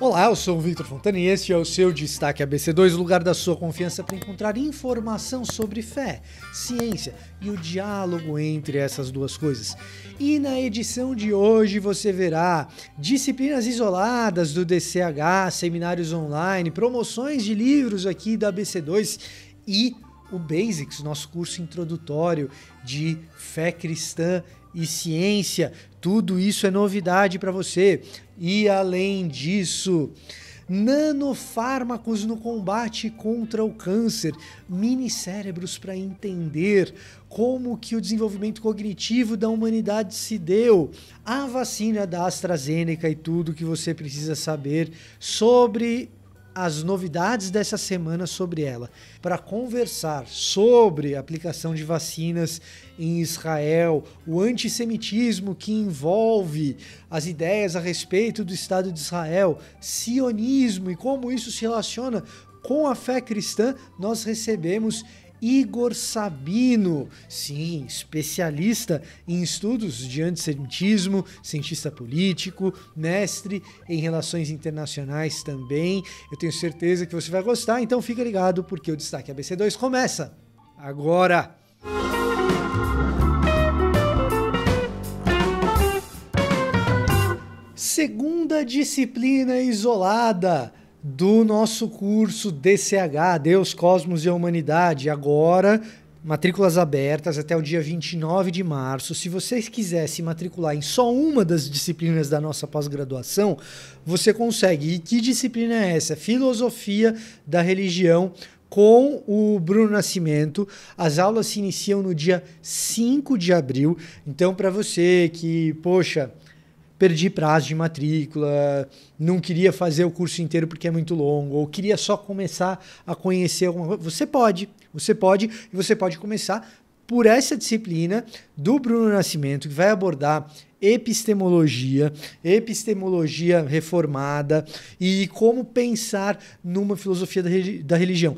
Olá, eu sou o Victor Fontana e este é o seu Destaque ABC2, o lugar da sua confiança para encontrar informação sobre fé, ciência e o diálogo entre essas duas coisas. E na edição de hoje você verá disciplinas isoladas do DCH, seminários online, promoções de livros aqui da ABC2 e o Basics, nosso curso introdutório de fé cristã e ciência. Tudo isso é novidade para você. E além disso, nanofármacos no combate contra o câncer, minicérebros para entender como que o desenvolvimento cognitivo da humanidade se deu, a vacina da AstraZeneca e tudo que você precisa saber sobre as novidades dessa semana sobre ela. Para conversar sobre a aplicação de vacinas em Israel, o antissemitismo que envolve as ideias a respeito do Estado de Israel, sionismo e como isso se relaciona com a fé cristã, nós recebemos Igor Sabino, sim, especialista em estudos de antissemitismo, cientista político, mestre em relações internacionais também. Eu tenho certeza que você vai gostar, então fica ligado porque o Destaque ABC2 começa agora! Segunda disciplina isolada do nosso curso DCH, Deus, Cosmos e a Humanidade. Agora, matrículas abertas até o dia 29 de março. Se você quiser se matricular em só uma das disciplinas da nossa pós-graduação, você consegue. E que disciplina é essa? Filosofia da Religião, com o Bruno Nascimento. As aulas se iniciam no dia 5 de abril. Então, para você que, perdi prazo de matrícula, não queria fazer o curso inteiro porque é muito longo, ou queria só começar a conhecer alguma coisa, você pode começar por essa disciplina do Bruno Nascimento, que vai abordar epistemologia reformada e como pensar numa filosofia da religião.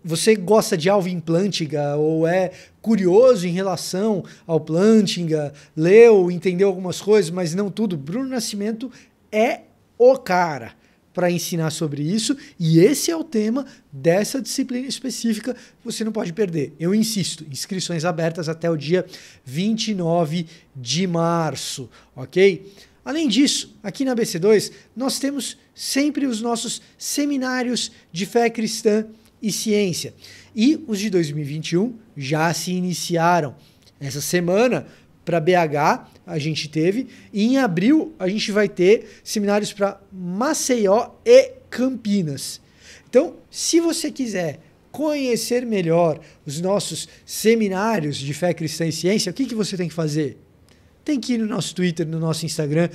Você gosta de Alvin Plantinga ou é curioso em relação ao Plantinga, leu, entendeu algumas coisas, mas não tudo? Bruno Nascimento é o cara para ensinar sobre isso, e esse é o tema dessa disciplina específica, você não pode perder. Eu insisto, inscrições abertas até o dia 29 de março, ok? Além disso, aqui na ABC2, nós temos sempre os nossos seminários de fé cristã e ciência. E os de 2021 já se iniciaram. Essa semana, para BH, a gente teve, e em abril a gente vai ter seminários para Maceió e Campinas. Então, se você quiser conhecer melhor os nossos seminários de fé cristã e ciência, o que você tem que fazer? Tem que ir no nosso Twitter, no nosso Instagram,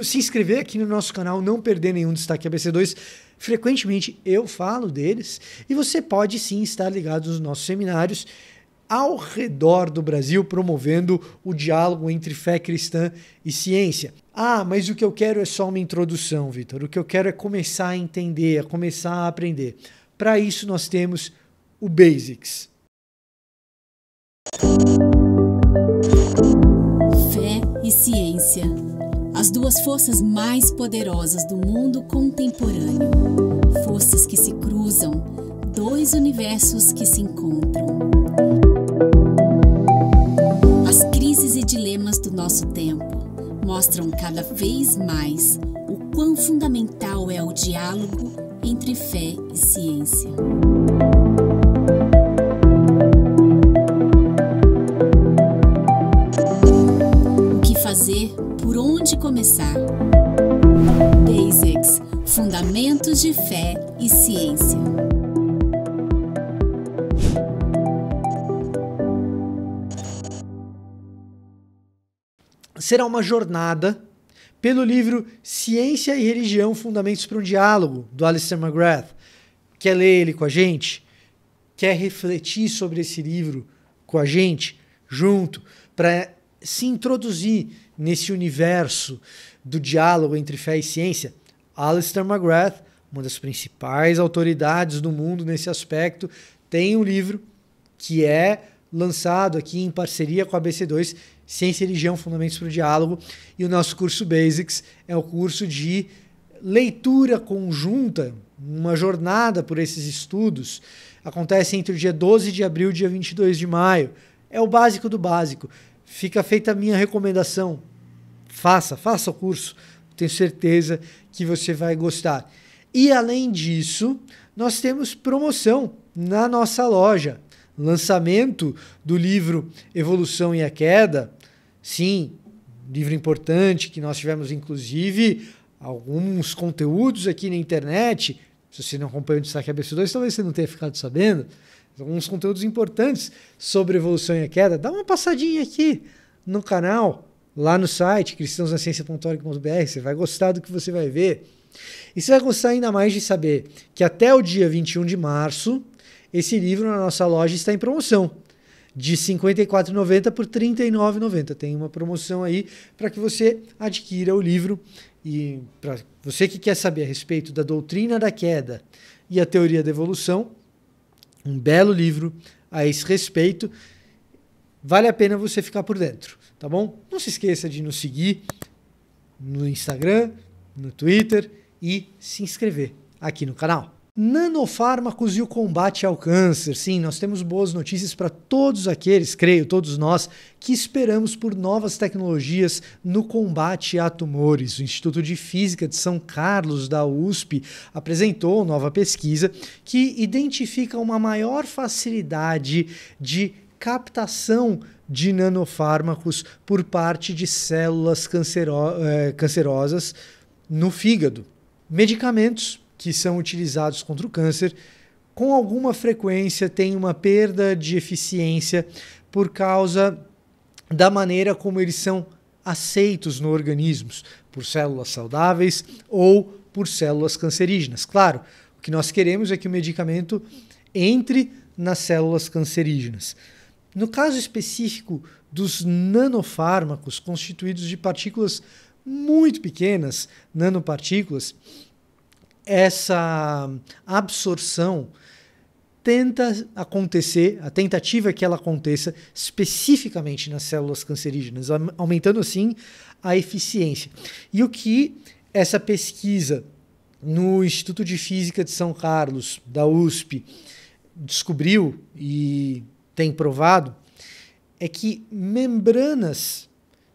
se inscrever aqui no nosso canal, não perder nenhum Destaque ABC2. Frequentemente eu falo deles e você pode sim estar ligado nos nossos seminários ao redor do Brasil, promovendo o diálogo entre fé cristã e ciência. Ah, mas o que eu quero é só uma introdução, Vitor. O que eu quero é começar a entender, começar a aprender. Para isso nós temos o Basics. Fé e ciência, as duas forças mais poderosas do mundo contemporâneo. Forças que se cruzam, dois universos que se encontram. As crises e dilemas do nosso tempo mostram cada vez mais o quão fundamental é o diálogo entre fé e ciência. O que fazer? Por onde começar? Basics, Fundamentos de Fé e Ciência. Será uma jornada pelo livro Ciência e Religião, Fundamentos para um Diálogo, do Alistair McGrath. Quer ler ele com a gente? Quer refletir sobre esse livro com a gente, junto, para se introduzir nesse universo do diálogo entre fé e ciência? Alistair McGrath, uma das principais autoridades do mundo nesse aspecto, tem um livro que é lançado aqui em parceria com a ABC2, Ciência e Religião, Fundamentos para o Diálogo, e o nosso curso Basics é o curso de leitura conjunta, uma jornada por esses estudos, acontece entre o dia 12 de abril e o dia 22 de maio. É o básico do básico. Fica feita a minha recomendação. Faça o curso. Tenho certeza que você vai gostar. E além disso, nós temos promoção na nossa loja. Lançamento do livro Evolução e a Queda. Sim, livro importante que nós tivemos, inclusive, alguns conteúdos aqui na internet. Se você não acompanha o Destaque ABC2, talvez você não tenha ficado sabendo. Alguns conteúdos importantes sobre evolução e a queda. Dá uma passadinha aqui no canal, lá no site cristãosnaciencia.org.br. Você vai gostar do que você vai ver. E você vai gostar ainda mais de saber que até o dia 21 de março, esse livro na nossa loja está em promoção. De R$ 54,90 por R$ 39,90. Tem uma promoção aí para que você adquira o livro. E para você que quer saber a respeito da doutrina da queda e a teoria da evolução, um belo livro a esse respeito. Vale a pena você ficar por dentro, tá bom? Não se esqueça de nos seguir no Instagram, no Twitter e se inscrever aqui no canal. Nanofármacos e o combate ao câncer. Sim, nós temos boas notícias para todos aqueles, creio, todos nós, que esperamos por novas tecnologias no combate a tumores. O Instituto de Física de São Carlos, da USP, apresentou nova pesquisa que identifica uma maior facilidade de captação de nanofármacos por parte de células cancerosas no fígado. Medicamentos que são utilizados contra o câncer, com alguma frequência têm uma perda de eficiência por causa da maneira como eles são aceitos no organismo, por células saudáveis ou por células cancerígenas. Claro, o que nós queremos é que o medicamento entre nas células cancerígenas. No caso específico dos nanofármacos, constituídos de partículas muito pequenas, nanopartículas, essa absorção tenta acontecer, a tentativa é que ela aconteça especificamente nas células cancerígenas, aumentando assim a eficiência. E o que essa pesquisa no Instituto de Física de São Carlos, da USP, descobriu e tem provado é que membranas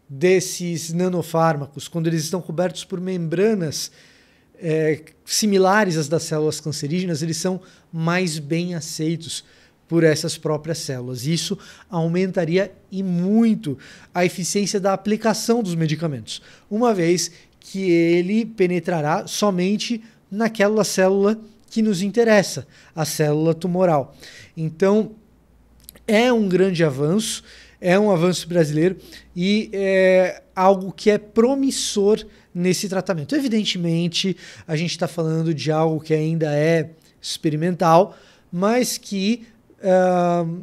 desses nanofármacos, quando eles estão cobertos por membranas similares às das células cancerígenas, eles são mais bem aceitos por essas próprias células. Isso aumentaria e muito a eficiência da aplicação dos medicamentos, uma vez que ele penetrará somente naquela célula que nos interessa, a célula tumoral. Então, é um grande avanço, é um avanço brasileiro e é algo que é promissor nesse tratamento. Evidentemente, a gente está falando de algo que ainda é experimental, mas que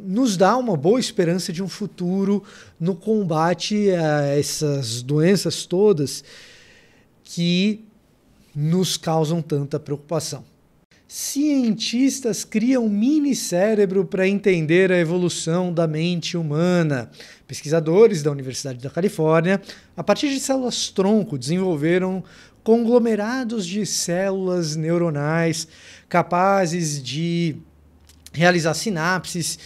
nos dá uma boa esperança de um futuro no combate a essas doenças todas que nos causam tanta preocupação. Cientistas criam mini-cérebro para entender a evolução da mente humana. Pesquisadores da Universidade da Califórnia, a partir de células-tronco, desenvolveram conglomerados de células neuronais capazes de realizar sinapses,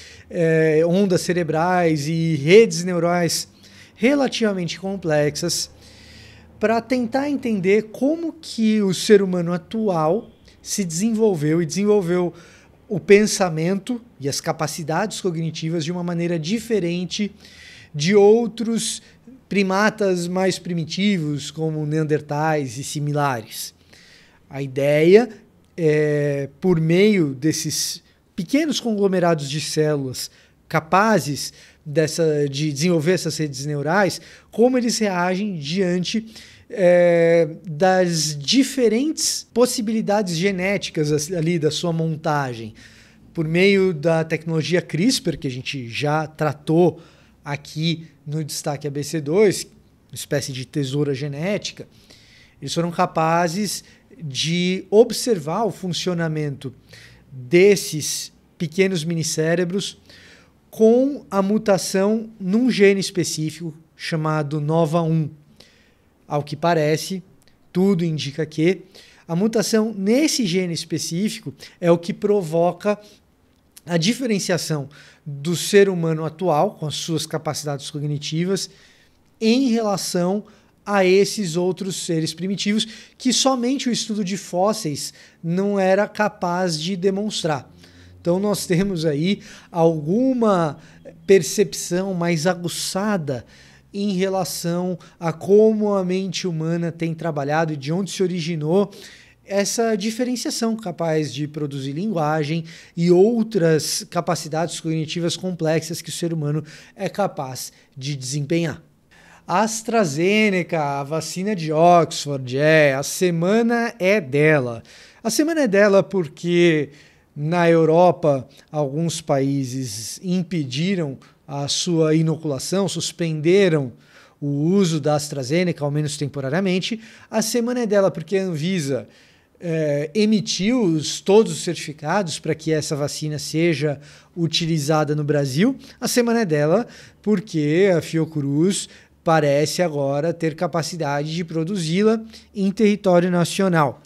ondas cerebrais e redes neurais relativamente complexas para tentar entender como que o ser humano atual se desenvolveu e desenvolveu o pensamento e as capacidades cognitivas de uma maneira diferente de outros primatas mais primitivos, como neandertais e similares. A ideia é, por meio desses pequenos conglomerados de células capazes de desenvolver essas redes neurais, como eles reagem diante das diferentes possibilidades genéticas ali da sua montagem. Por meio da tecnologia CRISPR, que a gente já tratou aqui no Destaque ABC2, uma espécie de tesoura genética, eles foram capazes de observar o funcionamento desses pequenos minicérebros com a mutação num gene específico chamado NOVA1. Ao que parece, Tudo indica que a mutação nesse gene específico é o que provoca a diferenciação do ser humano atual, com as suas capacidades cognitivas, em relação a esses outros seres primitivos, que somente o estudo de fósseis não era capaz de demonstrar. Então nós temos aí alguma percepção mais aguçada em relação a como a mente humana tem trabalhado e de onde se originou essa diferenciação capaz de produzir linguagem e outras capacidades cognitivas complexas que o ser humano é capaz de desempenhar. A AstraZeneca, a vacina de Oxford, a semana é dela. A semana é dela porque na Europa alguns países impediram a sua inoculação, suspenderam o uso da AstraZeneca, ao menos temporariamente. A semana é dela porque a Anvisa emitiu todos os certificados para que essa vacina seja utilizada no Brasil. A semana é dela porque a Fiocruz parece agora ter capacidade de produzi-la em território nacional.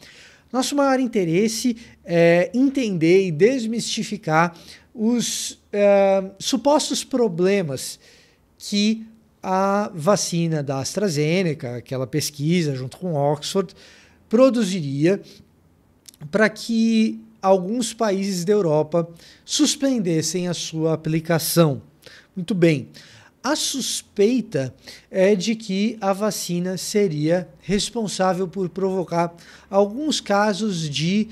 Nosso maior interesse é entender e desmistificar os supostos problemas que a vacina da AstraZeneca, aquela pesquisa junto com Oxford, produziria para que alguns países da Europa suspendessem a sua aplicação. Muito bem. A suspeita é de que a vacina seria responsável por provocar alguns casos de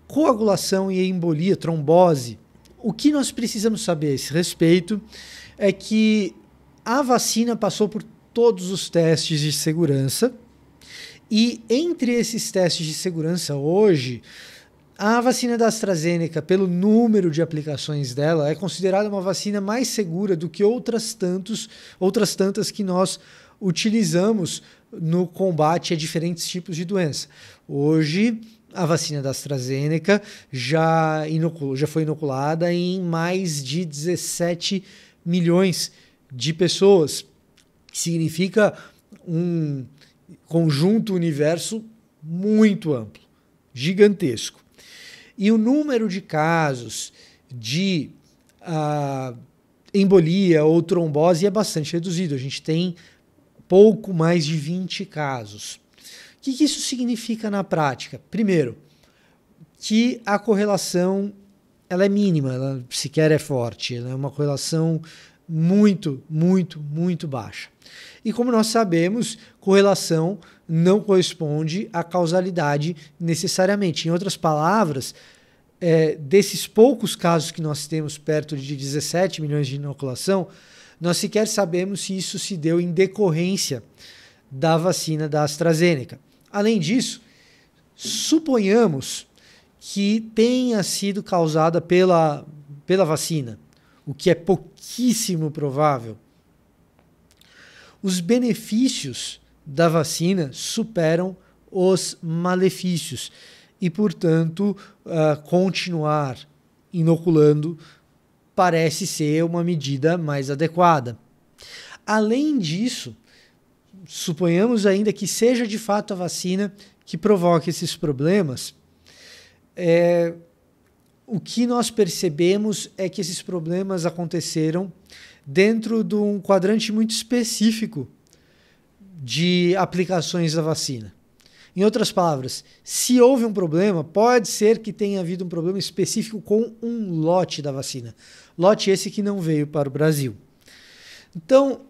coagulação e embolia, trombose. O que nós precisamos saber a esse respeito é que a vacina passou por todos os testes de segurança e entre esses testes de segurança hoje, a vacina da AstraZeneca, pelo número de aplicações dela, é considerada uma vacina mais segura do que outras tantas que nós utilizamos no combate a diferentes tipos de doença. Hoje, a vacina da AstraZeneca já foi inoculada em mais de 17 milhões de pessoas, que significa um conjunto universo muito amplo, gigantesco. E o número de casos de embolia ou trombose é bastante reduzido. A gente tem pouco mais de 20 casos. O que isso significa na prática? Primeiro, que a correlação ela é mínima, ela sequer é forte. Ela é uma correlação muito, muito, muito baixa. E como nós sabemos, correlação não corresponde à causalidade necessariamente. Em outras palavras, desses poucos casos que nós temos, perto de 17 milhões de inoculação, nós sequer sabemos se isso se deu em decorrência da vacina da AstraZeneca. Além disso, suponhamos que tenha sido causada pela vacina, o que é pouquíssimo provável. Os benefícios da vacina superam os malefícios e, portanto, continuar inoculando parece ser uma medida mais adequada. Além disso, suponhamos ainda que seja de fato a vacina que provoque esses problemas, o que nós percebemos é que esses problemas aconteceram dentro de um quadrante muito específico de aplicações da vacina. Em outras palavras, se houve um problema, pode ser que tenha havido um problema específico com um lote da vacina. Lote esse que não veio para o Brasil. Então,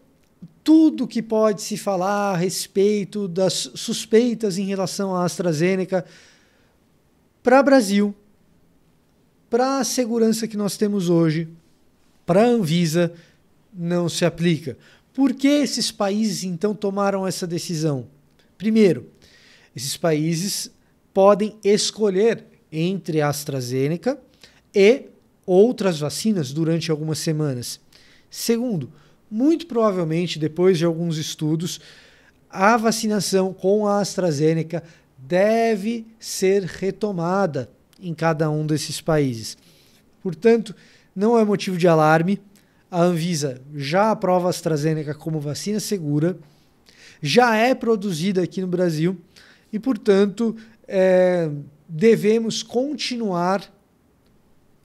tudo que pode se falar a respeito das suspeitas em relação à AstraZeneca para o Brasil, para a segurança que nós temos hoje, para a Anvisa, não se aplica. Por que esses países, então, tomaram essa decisão? Primeiro, esses países podem escolher entre a AstraZeneca e outras vacinas durante algumas semanas. Segundo, muito provavelmente, depois de alguns estudos, a vacinação com a AstraZeneca deve ser retomada em cada um desses países. Portanto, não é motivo de alarme. A Anvisa já aprova a AstraZeneca como vacina segura, já é produzida aqui no Brasil e, portanto, devemos continuar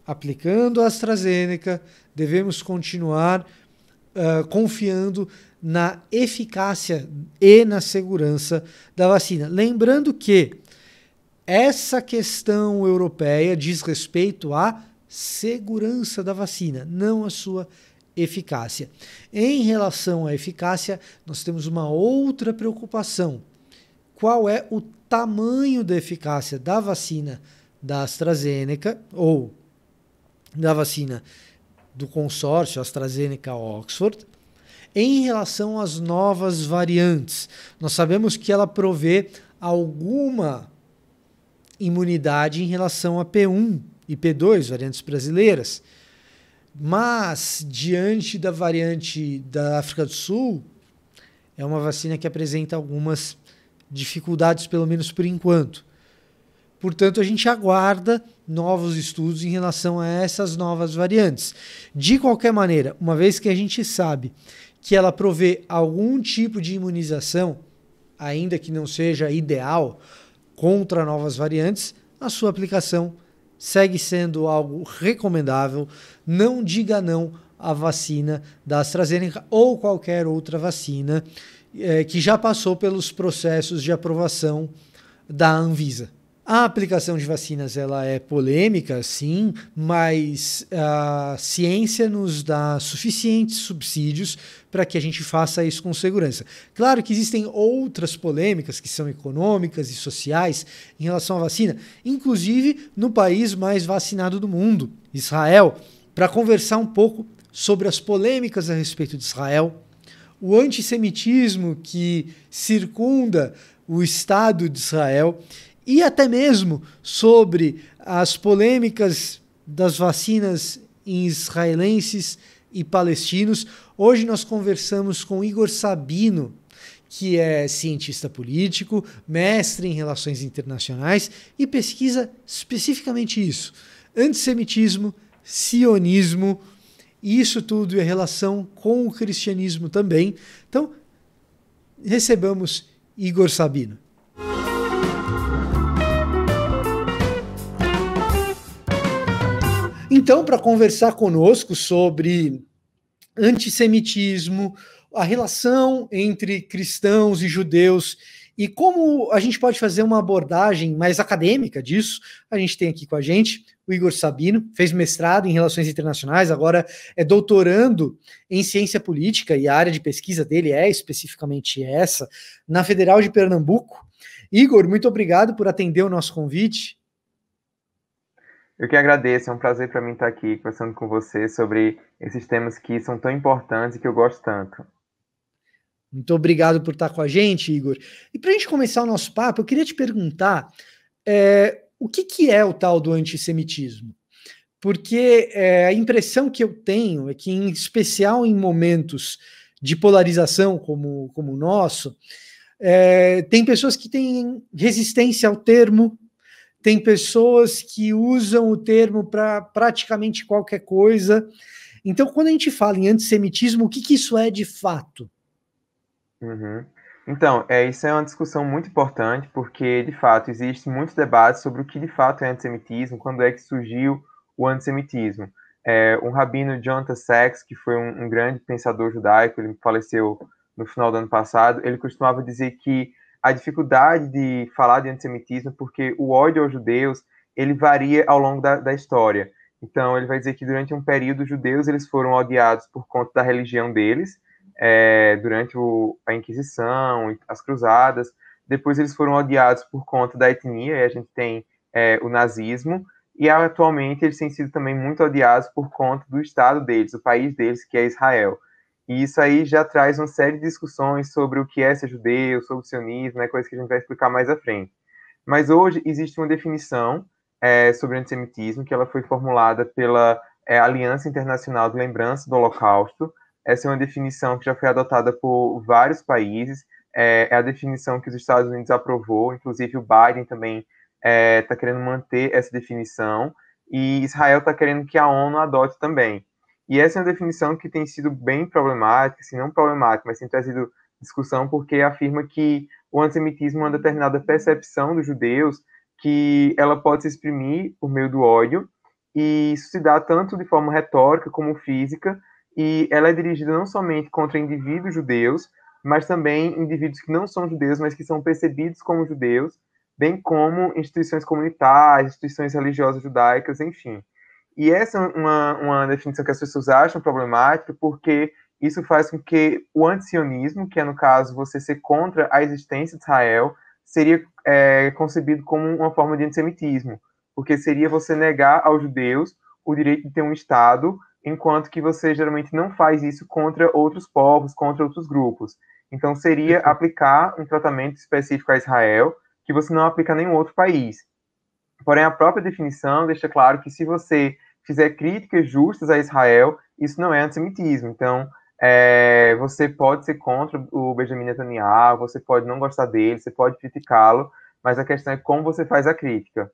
aplicando a AstraZeneca, devemos continuar confiando na eficácia e na segurança da vacina. Lembrando que essa questão europeia diz respeito à segurança da vacina, não à sua eficácia. Em relação à eficácia, nós temos uma outra preocupação. Qual é o tamanho da eficácia da vacina da AstraZeneca ou da vacina do consórcio AstraZeneca-Oxford em relação às novas variantes? Nós sabemos que ela provê alguma imunidade em relação a P1 e P2, variantes brasileiras, mas diante da variante da África do Sul, é uma vacina que apresenta algumas dificuldades, pelo menos por enquanto. Portanto, a gente aguarda novos estudos em relação a essas novas variantes. De qualquer maneira, uma vez que a gente sabe que ela provê algum tipo de imunização, ainda que não seja ideal, contra novas variantes, a sua aplicação segue sendo algo recomendável. Não diga não à vacina da AstraZeneca ou qualquer outra vacina que já passou pelos processos de aprovação da Anvisa. A aplicação de vacinas ela é polêmica, sim, mas a ciência nos dá suficientes subsídios para que a gente faça isso com segurança. Claro que existem outras polêmicas que são econômicas e sociais em relação à vacina, inclusive no país mais vacinado do mundo, Israel, para conversar um pouco sobre as polêmicas a respeito de Israel, o antissemitismo que circunda o Estado de Israel, e até mesmo sobre as polêmicas das vacinas em israelenses e palestinos. Hoje nós conversamos com Igor Sabino, que é cientista político, mestre em relações internacionais e pesquisa especificamente isso: antissemitismo, sionismo, e isso tudo em relação com o cristianismo também. Então, recebamos Igor Sabino. Então, para conversar conosco sobre antissemitismo, a relação entre cristãos e judeus e como a gente pode fazer uma abordagem mais acadêmica disso, a gente tem aqui com a gente o Igor Sabino, fez mestrado em Relações Internacionais, agora é doutorando em Ciência Política e a área de pesquisa dele é especificamente essa, na Federal de Pernambuco. Igor, muito obrigado por atender o nosso convite. Eu que agradeço, é um prazer para mim estar aqui conversando com você sobre esses temas que são tão importantes e que eu gosto tanto. Muito obrigado por estar com a gente, Igor. E para a gente começar o nosso papo, eu queria te perguntar o que é o tal do antissemitismo? Porque a impressão que eu tenho é que, em especial em momentos de polarização como o nosso, tem pessoas que têm resistência ao termo, tem pessoas que usam o termo para praticamente qualquer coisa. Então, quando a gente fala em antissemitismo, o que isso é de fato? Uhum. Então, isso é uma discussão muito importante, porque, de fato, existe muito debate sobre o que, de fato, é antissemitismo, quando é que surgiu o antissemitismo. Um rabino, Jonathan Sacks, que foi um grande pensador judaico, ele faleceu no final do ano passado, ele costumava dizer que a dificuldade de falar de antissemitismo, porque o ódio aos judeus, ele varia ao longo da história. Então, ele vai dizer que durante um período, os judeus eles foram odiados por conta da religião deles, durante a Inquisição, as Cruzadas. Depois, eles foram odiados por conta da etnia, e a gente tem o nazismo, e atualmente eles têm sido também muito odiados por conta do Estado deles, o país deles, que é Israel. E isso aí já traz uma série de discussões sobre o que é ser judeu, sobre o sionismo, coisa que a gente vai explicar mais à frente. Mas hoje existe uma definição sobre antissemitismo, que ela foi formulada pela Aliança Internacional de Lembrança do Holocausto. Essa é uma definição que já foi adotada por vários países, é a definição que os Estados Unidos aprovou, inclusive o Biden também está querendo manter essa definição, e Israel está querendo que a ONU adote também. E essa é uma definição que tem sido bem problemática, se não problemática, mas tem trazido discussão, porque afirma que o antissemitismo é uma determinada percepção dos judeus que ela pode se exprimir por meio do ódio, e isso se dá tanto de forma retórica como física, e ela é dirigida não somente contra indivíduos judeus, mas também indivíduos que não são judeus, mas que são percebidos como judeus, bem como instituições comunitárias, instituições religiosas judaicas, enfim. E essa é uma definição que as pessoas acham problemática, porque isso faz com que o antisionismo, que é, no caso, você ser contra a existência de Israel, seria concebido como uma forma de antissemitismo, porque seria você negar aos judeus o direito de ter um Estado, enquanto que você geralmente não faz isso contra outros povos, contra outros grupos. Então, seria aplicar um tratamento específico a Israel, que você não aplica a nenhum outro país. Porém, a própria definição deixa claro que se você fizer críticas justas a Israel, isso não é antissemitismo. Então, você pode ser contra o Benjamin Netanyahu, você pode não gostar dele, você pode criticá-lo, mas a questão é como você faz a crítica.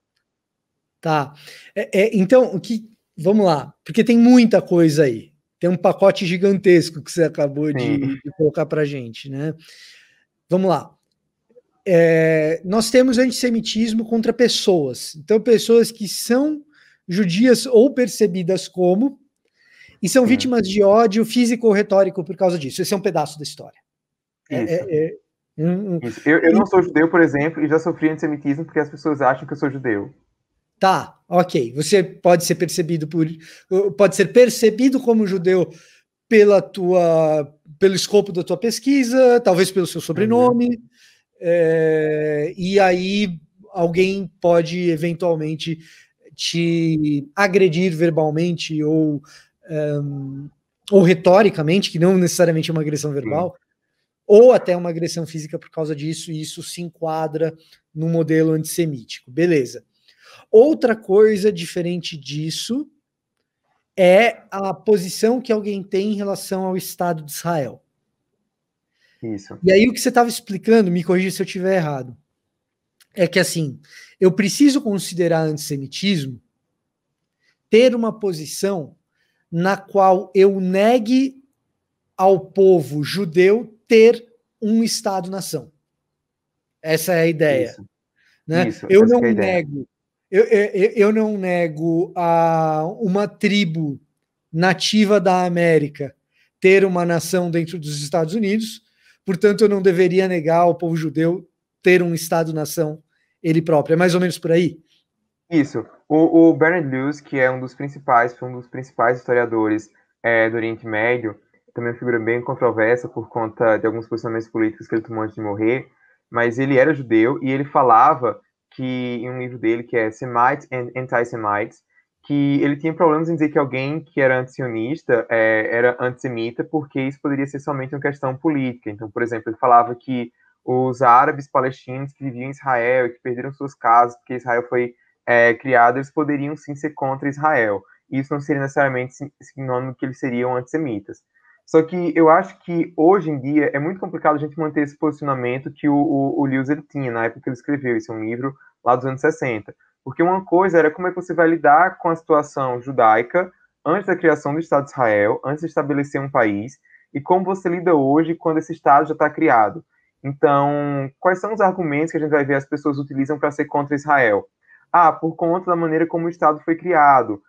Tá. Então, vamos lá, porque tem muita coisa aí. Tem um pacote gigantesco que você acabou de colocar para a gente, né? Vamos lá. Nós temos antissemitismo contra pessoas. Então, pessoas que são judias ou percebidas como, e são vítimas de ódio físico ou retórico por causa disso. Esse é um pedaço da história. Isso. Eu não sou judeu, por exemplo, e já sofri antissemitismo porque as pessoas acham que eu sou judeu. Tá, ok. Você pode ser percebido como judeu pelo escopo da tua pesquisa, talvez pelo seu sobrenome, e aí alguém pode eventualmente te agredir verbalmente ou retoricamente, que não necessariamente é uma agressão verbal, ou até uma agressão física por causa disso, e isso se enquadra no modelo antissemítico. Beleza. Outra coisa diferente disso é a posição que alguém tem em relação ao Estado de Israel. Isso. E aí o que você estava explicando, me corrija se eu estiver errado, é que assim, eu preciso considerar antissemitismo ter uma posição na qual eu negue ao povo judeu ter um Estado-nação. Essa é a ideia. Isso. Né? Isso, eu não nego. Eu não nego a uma tribo nativa da América ter uma nação dentro dos Estados Unidos, portanto, eu não deveria negar ao povo judeu ter um Estado-nação ele próprio. É mais ou menos por aí? Isso. O Bernard Lewis, que é um dos principais historiadores do Oriente Médio, também uma figura bem controversa por conta de alguns posicionamentos políticos que ele tomou antes de morrer, mas ele era judeu e ele falava que, em um livro dele, que é Semites and Anti-Semites, que ele tinha problemas em dizer que alguém que era antisionista era antissemita, porque isso poderia ser somente uma questão política. Então, por exemplo, ele falava que os árabes palestinos que viviam em Israel e que perderam suas casas porque Israel foi criado, eles poderiam sim ser contra Israel. Isso não seria necessariamente sinônimo de que eles seriam antissemitas. Só que eu acho que, hoje em dia, é muito complicado a gente manter esse posicionamento que o Lewis ele tinha na época que ele escreveu. Esse é um livro lá dos anos 60. Porque uma coisa era como é que você vai lidar com a situação judaica antes da criação do Estado de Israel, antes de estabelecer um país, e como você lida hoje quando esse Estado já está criado. Então, quais são os argumentos que a gente vai ver as pessoas utilizam para ser contra Israel? Por conta da maneira como o Estado foi criado,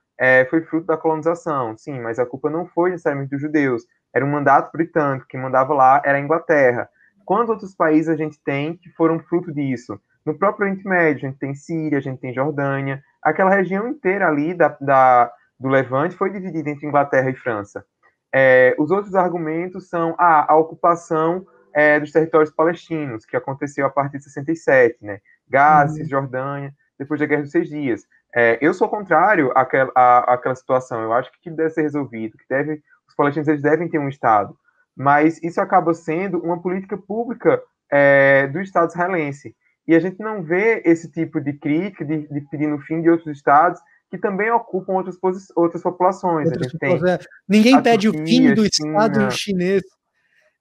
foi fruto da colonização. Sim, mas a culpa não foi necessariamente dos judeus. Era um mandato britânico, quem mandava lá era a Inglaterra. Quantos outros países a gente tem que foram fruto disso? No próprio Oriente Médio, a gente tem Síria, a gente tem Jordânia. Aquela região inteira ali do Levante foi dividida entre Inglaterra e França. Os outros argumentos são a ocupação dos territórios palestinos, que aconteceu a partir de 67, né? Gaza, Cisjordânia, depois da Guerra dos 6 Dias. Eu sou contrário àquela situação. Eu acho que aquilo deve ser resolvido, os palestinos eles devem ter um Estado. Mas isso acaba sendo uma política pública do Estado israelense. E a gente não vê esse tipo de crítica, de pedir o fim de outros Estados que também ocupam outras populações. Ninguém pede o fim do Estado chinês.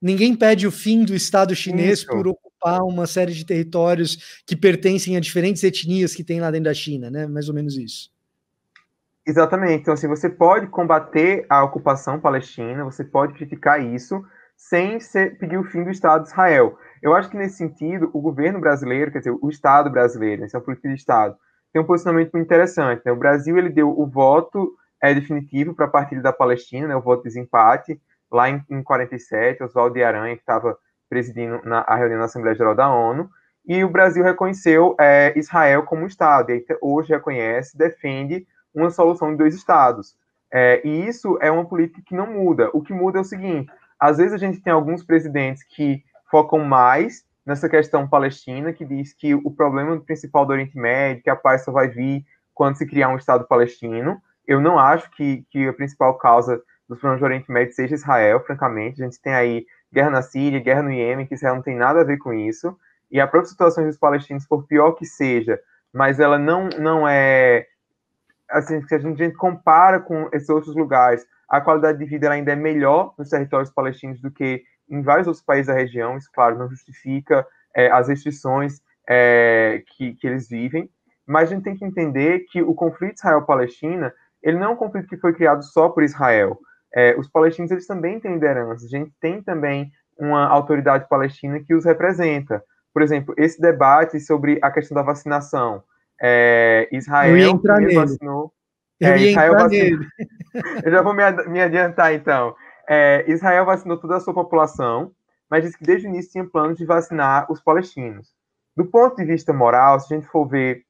Ninguém pede o fim do Estado chinês por ocupar uma série de territórios que pertencem a diferentes etnias que tem lá dentro da China, né? Mais ou menos isso. Exatamente. Então, assim, você pode combater a ocupação palestina, você pode criticar isso, sem pedir o fim do Estado de Israel. Eu acho que, nesse sentido, o governo brasileiro, quer dizer, o Estado brasileiro, essa é uma política de Estado, tem um posicionamento muito interessante, né? O Brasil, ele deu o voto definitivo para a partilha da Palestina, né? O voto de desempate, lá em 47, Oswaldo de Aranha, que estava presidindo a reunião na Assembleia Geral da ONU, e o Brasil reconheceu Israel como Estado, e hoje reconhece, defende uma solução de 2 Estados. E isso é uma política que não muda. O que muda é o seguinte: às vezes a gente tem alguns presidentes que focam mais nessa questão palestina, que diz que o problema principal do Oriente Médio, que a paz só vai vir quando se criar um Estado palestino. Eu não acho que a principal causa dos problemas do Oriente Médio seja Israel, francamente. A gente tem aí guerra na Síria, guerra no Iêmen, que Israel não tem nada a ver com isso. E a própria situação dos palestinos, por pior que seja, mas ela não é... Assim, se a gente compara com esses outros lugares, a qualidade de vida ela ainda é melhor nos territórios palestinos do que em vários outros países da região. Isso, claro, não justifica as restrições que eles vivem, mas a gente tem que entender que o conflito Israel-Palestina, ele não é um conflito que foi criado só por Israel. Os palestinos, eles também têm liderança. A gente tem também uma autoridade palestina que os representa. Por exemplo, esse debate sobre a questão da vacinação. Israel primeiro vacinou. Israel vacinou. Eu já vou me adiantar, então. Israel vacinou toda a sua população, mas disse que desde o início tinha planos de vacinar os palestinos. Do ponto de vista moral, se a gente for ver,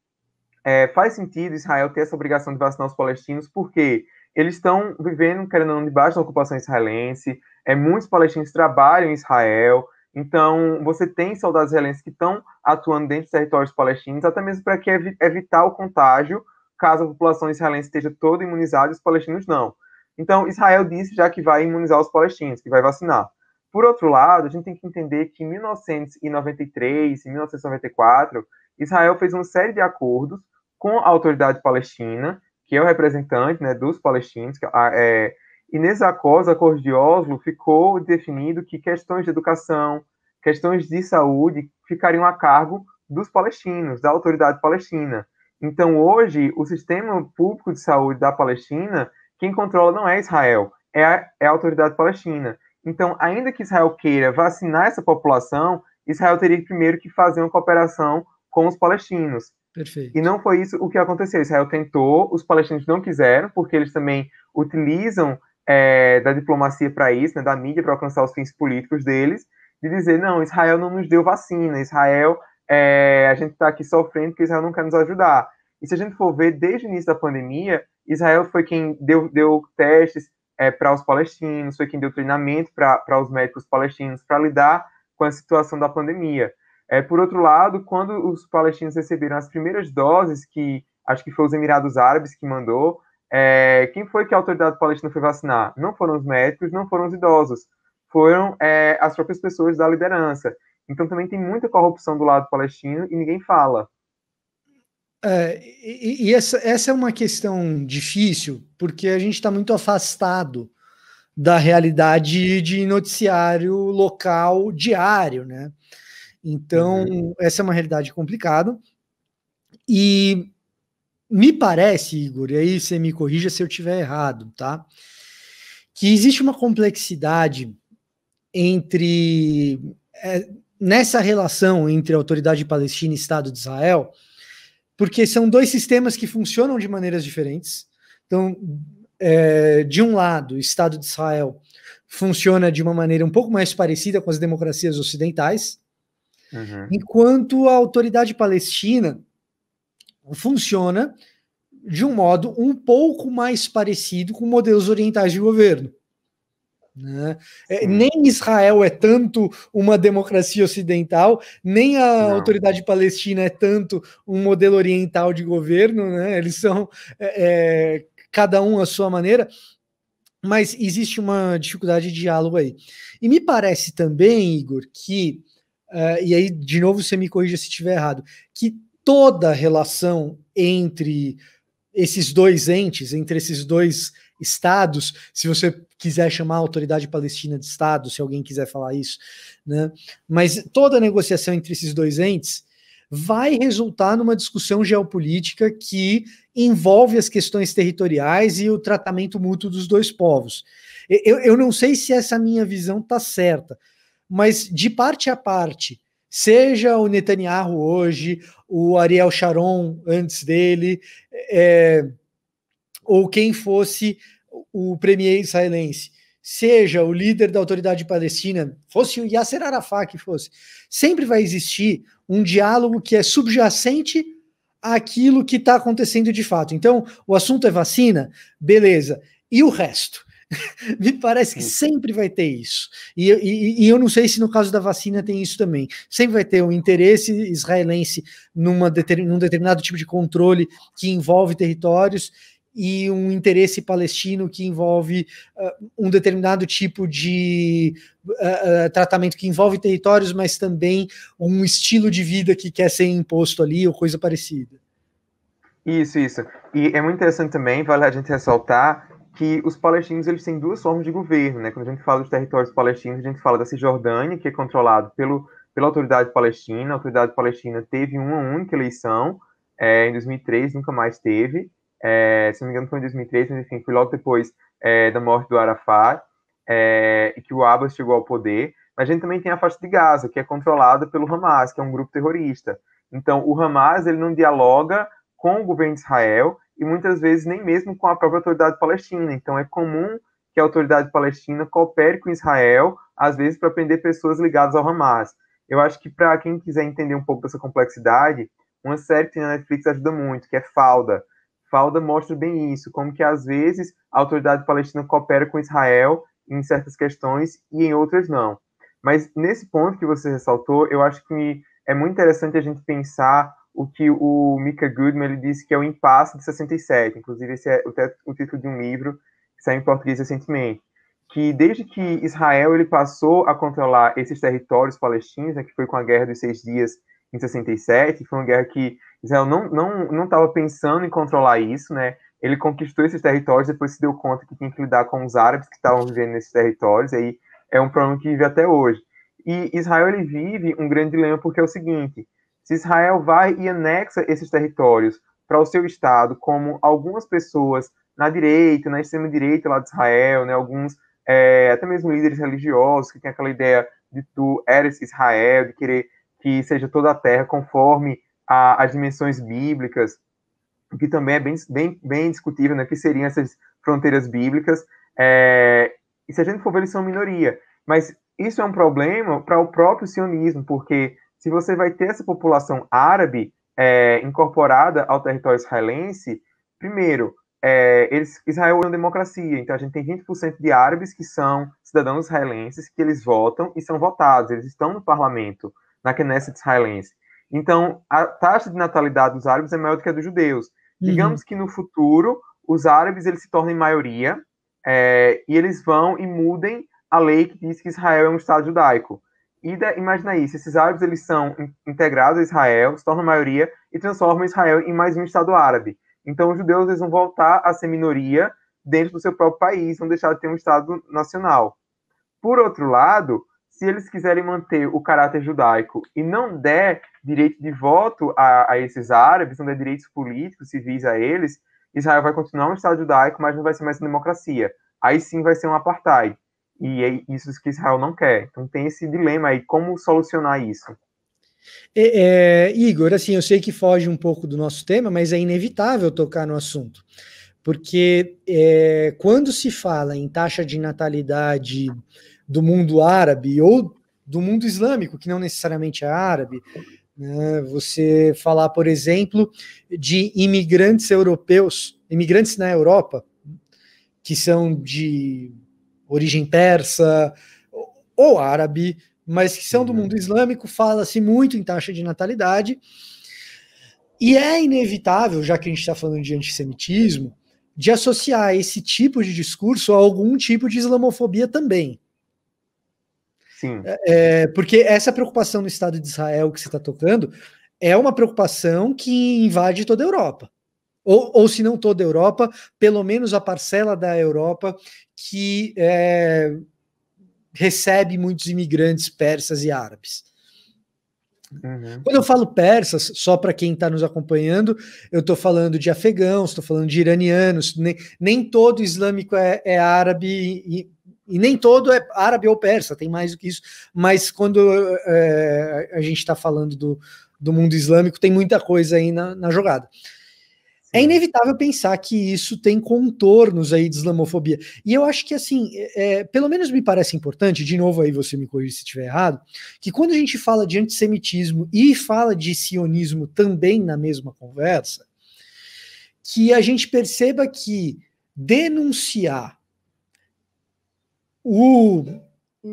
faz sentido Israel ter essa obrigação de vacinar os palestinos, porque eles estão vivendo, querendo ou não, debaixo da ocupação israelense, muitos palestinos trabalham em Israel, então você tem soldados israelenses que estão atuando dentro dos territórios palestinos, até mesmo para evitar o contágio, caso a população israelense esteja toda imunizada e os palestinos não. Então, Israel disse já que vai imunizar os palestinos, que vai vacinar. Por outro lado, a gente tem que entender que em 1993 e 1994, Israel fez uma série de acordos com a autoridade palestina, que é o representante, né, dos palestinos, e nesses acordos de Oslo, ficou definido que questões de educação, questões de saúde, ficariam a cargo dos palestinos, da autoridade palestina. Então, hoje, o sistema público de saúde da Palestina, quem controla não é Israel, é a autoridade palestina. Então, ainda que Israel queira vacinar essa população, Israel teria primeiro que fazer uma cooperação com os palestinos. Perfeito. E não foi isso o que aconteceu. Israel tentou, os palestinos não quiseram, porque eles também utilizam da diplomacia para isso, né, da mídia para alcançar os fins políticos deles, de dizer, não, Israel não nos deu vacina, Israel, a gente está aqui sofrendo porque Israel não quer nos ajudar. E se a gente for ver, desde o início da pandemia, Israel foi quem deu testes para os palestinos, foi quem deu treinamento para os médicos palestinos para lidar com a situação da pandemia. Por outro lado, quando os palestinos receberam as primeiras doses, que acho que foi os Emirados Árabes que mandou, quem foi que a autoridade palestina foi vacinar? Não foram os médicos, não foram os idosos, foram as próprias pessoas da liderança. Então também tem muita corrupção do lado palestino e ninguém fala. Essa é uma questão difícil, porque a gente está muito afastado da realidade de noticiário local diário, né? Então, essa é uma realidade complicada. E me parece, Igor, e aí você me corrija se eu estiver errado, tá? Que existe uma complexidade nessa relação entre a autoridade palestina e Estado de Israel, porque são dois sistemas que funcionam de maneiras diferentes. Então, de um lado, o Estado de Israel funciona de uma maneira um pouco mais parecida com as democracias ocidentais, enquanto a autoridade palestina funciona de um modo um pouco mais parecido com modelos orientais de governo. Né? Nem Israel é tanto uma democracia ocidental, nem a autoridade palestina é tanto um modelo oriental de governo, né? Eles são cada um à sua maneira, mas existe uma dificuldade de diálogo aí. E me parece também, Igor, que, e aí de novo você me corrija se estiver errado, que toda relação entre esses dois entes, entre esses dois estados, se você quiser chamar a autoridade palestina de Estado, se alguém quiser falar isso, né? Mas toda negociação entre esses dois entes vai resultar numa discussão geopolítica que envolve as questões territoriais e o tratamento mútuo dos dois povos. Eu não sei se essa minha visão está certa, mas de parte a parte, seja o Netanyahu hoje, o Ariel Sharon antes dele, ou quem fosse o premier israelense, seja o líder da autoridade palestina, fosse o Yasser Arafat que fosse, sempre vai existir um diálogo que é subjacente àquilo que está acontecendo de fato. Então, o assunto é vacina, beleza. E o resto? Me parece que sempre vai ter isso. E eu não sei se no caso da vacina tem isso também. Sempre vai ter um interesse israelense num determinado tipo de controle que envolve territórios e um interesse palestino que envolve um determinado tipo de tratamento que envolve territórios, mas também um estilo de vida que quer ser imposto ali ou coisa parecida. Isso. E é muito interessante também, vale a gente ressaltar que os palestinos eles têm duas formas de governo, né? Quando a gente fala dos territórios palestinos, a gente fala da Cisjordânia, que é controlado pela autoridade palestina. A autoridade palestina teve uma única eleição em 2003, nunca mais teve. Se não me engano foi em 2003, mas enfim, foi logo depois da morte do Arafat, e que o Abbas chegou ao poder. Mas a gente também tem a faixa de Gaza, que é controlada pelo Hamas, que é um grupo terrorista. Então, o Hamas ele não dialoga com o governo de Israel e muitas vezes nem mesmo com a própria autoridade palestina. Então, é comum que a autoridade palestina coopere com Israel, às vezes para prender pessoas ligadas ao Hamas. Eu acho que para quem quiser entender um pouco dessa complexidade, uma série que tem na Netflix ajuda muito, que é Fauda. Fauda mostra bem isso, como que às vezes a autoridade palestina coopera com Israel em certas questões e em outras não. Mas nesse ponto que você ressaltou, eu acho que é muito interessante a gente pensar o que o Micah Goodman ele disse que é o impasse de 67, inclusive esse é o título de um livro que saiu em português recentemente, que desde que Israel ele passou a controlar esses territórios palestinos, né, que foi com a Guerra dos 6 Dias em 67, foi uma guerra que Israel não estava pensando em controlar isso, né? Ele conquistou esses territórios, depois se deu conta que tinha que lidar com os árabes que estavam vivendo nesses territórios, e aí é um problema que vive até hoje. E Israel ele vive um grande dilema porque é o seguinte: se Israel vai e anexa esses territórios para o seu Estado, como algumas pessoas na direita, na extrema-direita lá de Israel, né, alguns até mesmo líderes religiosos que têm aquela ideia de tu eres Israel, de querer que seja toda a terra conforme as dimensões bíblicas, o que também é bem discutível, né, que seriam essas fronteiras bíblicas, e se a gente for ver, eles são minoria. Mas isso é um problema para o próprio sionismo, porque se você vai ter essa população árabe incorporada ao território israelense, primeiro, Israel é uma democracia, então a gente tem 20% de árabes que são cidadãos israelenses, que eles votam e são votados, eles estão no parlamento, na Knesset israelense. Então, a taxa de natalidade dos árabes é maior do que a dos judeus. Digamos que no futuro, os árabes eles se tornem maioria, e eles vão e mudem a lei que diz que Israel é um Estado judaico. Imagina isso, esses árabes eles são integrados a Israel, se tornam maioria e transformam Israel em mais um Estado árabe. Então, os judeus eles vão voltar a ser minoria dentro do seu próprio país, vão deixar de ter um Estado nacional. Por outro lado, se eles quiserem manter o caráter judaico e não der direito de voto a esses árabes, não der direitos políticos, civis a eles, Israel vai continuar um Estado judaico, mas não vai ser mais uma democracia. Aí sim vai ser um apartheid. E é isso que Israel não quer. Então tem esse dilema aí, como solucionar isso? Igor, assim, eu sei que foge um pouco do nosso tema, mas é inevitável tocar no assunto. Porque quando se fala em taxa de natalidade do mundo árabe ou do mundo islâmico, que não necessariamente é árabe, né, você falar, por exemplo, de imigrantes europeus, imigrantes na Europa, que são de origem persa ou árabe, mas que são do mundo islâmico, fala-se muito em taxa de natalidade, e é inevitável, já que a gente está falando de antissemitismo, de associar esse tipo de discurso a algum tipo de islamofobia também. Sim. Porque essa preocupação no Estado de Israel que você está tocando é uma preocupação que invade toda a Europa. Ou se não toda a Europa, pelo menos a parcela da Europa que recebe muitos imigrantes persas e árabes. Quando eu falo persas, só para quem está nos acompanhando, eu estou falando de afegãos, estou falando de iranianos, nem todo islâmico é árabe, E nem todo é árabe ou persa, tem mais do que isso. Mas quando a gente está falando do mundo islâmico, tem muita coisa aí na jogada. É inevitável pensar que isso tem contornos aí de islamofobia. E eu acho que, assim, pelo menos me parece importante, de novo aí você me corrige se estiver errado, que quando a gente fala de antissemitismo e fala de sionismo também na mesma conversa, que a gente perceba que denunciar o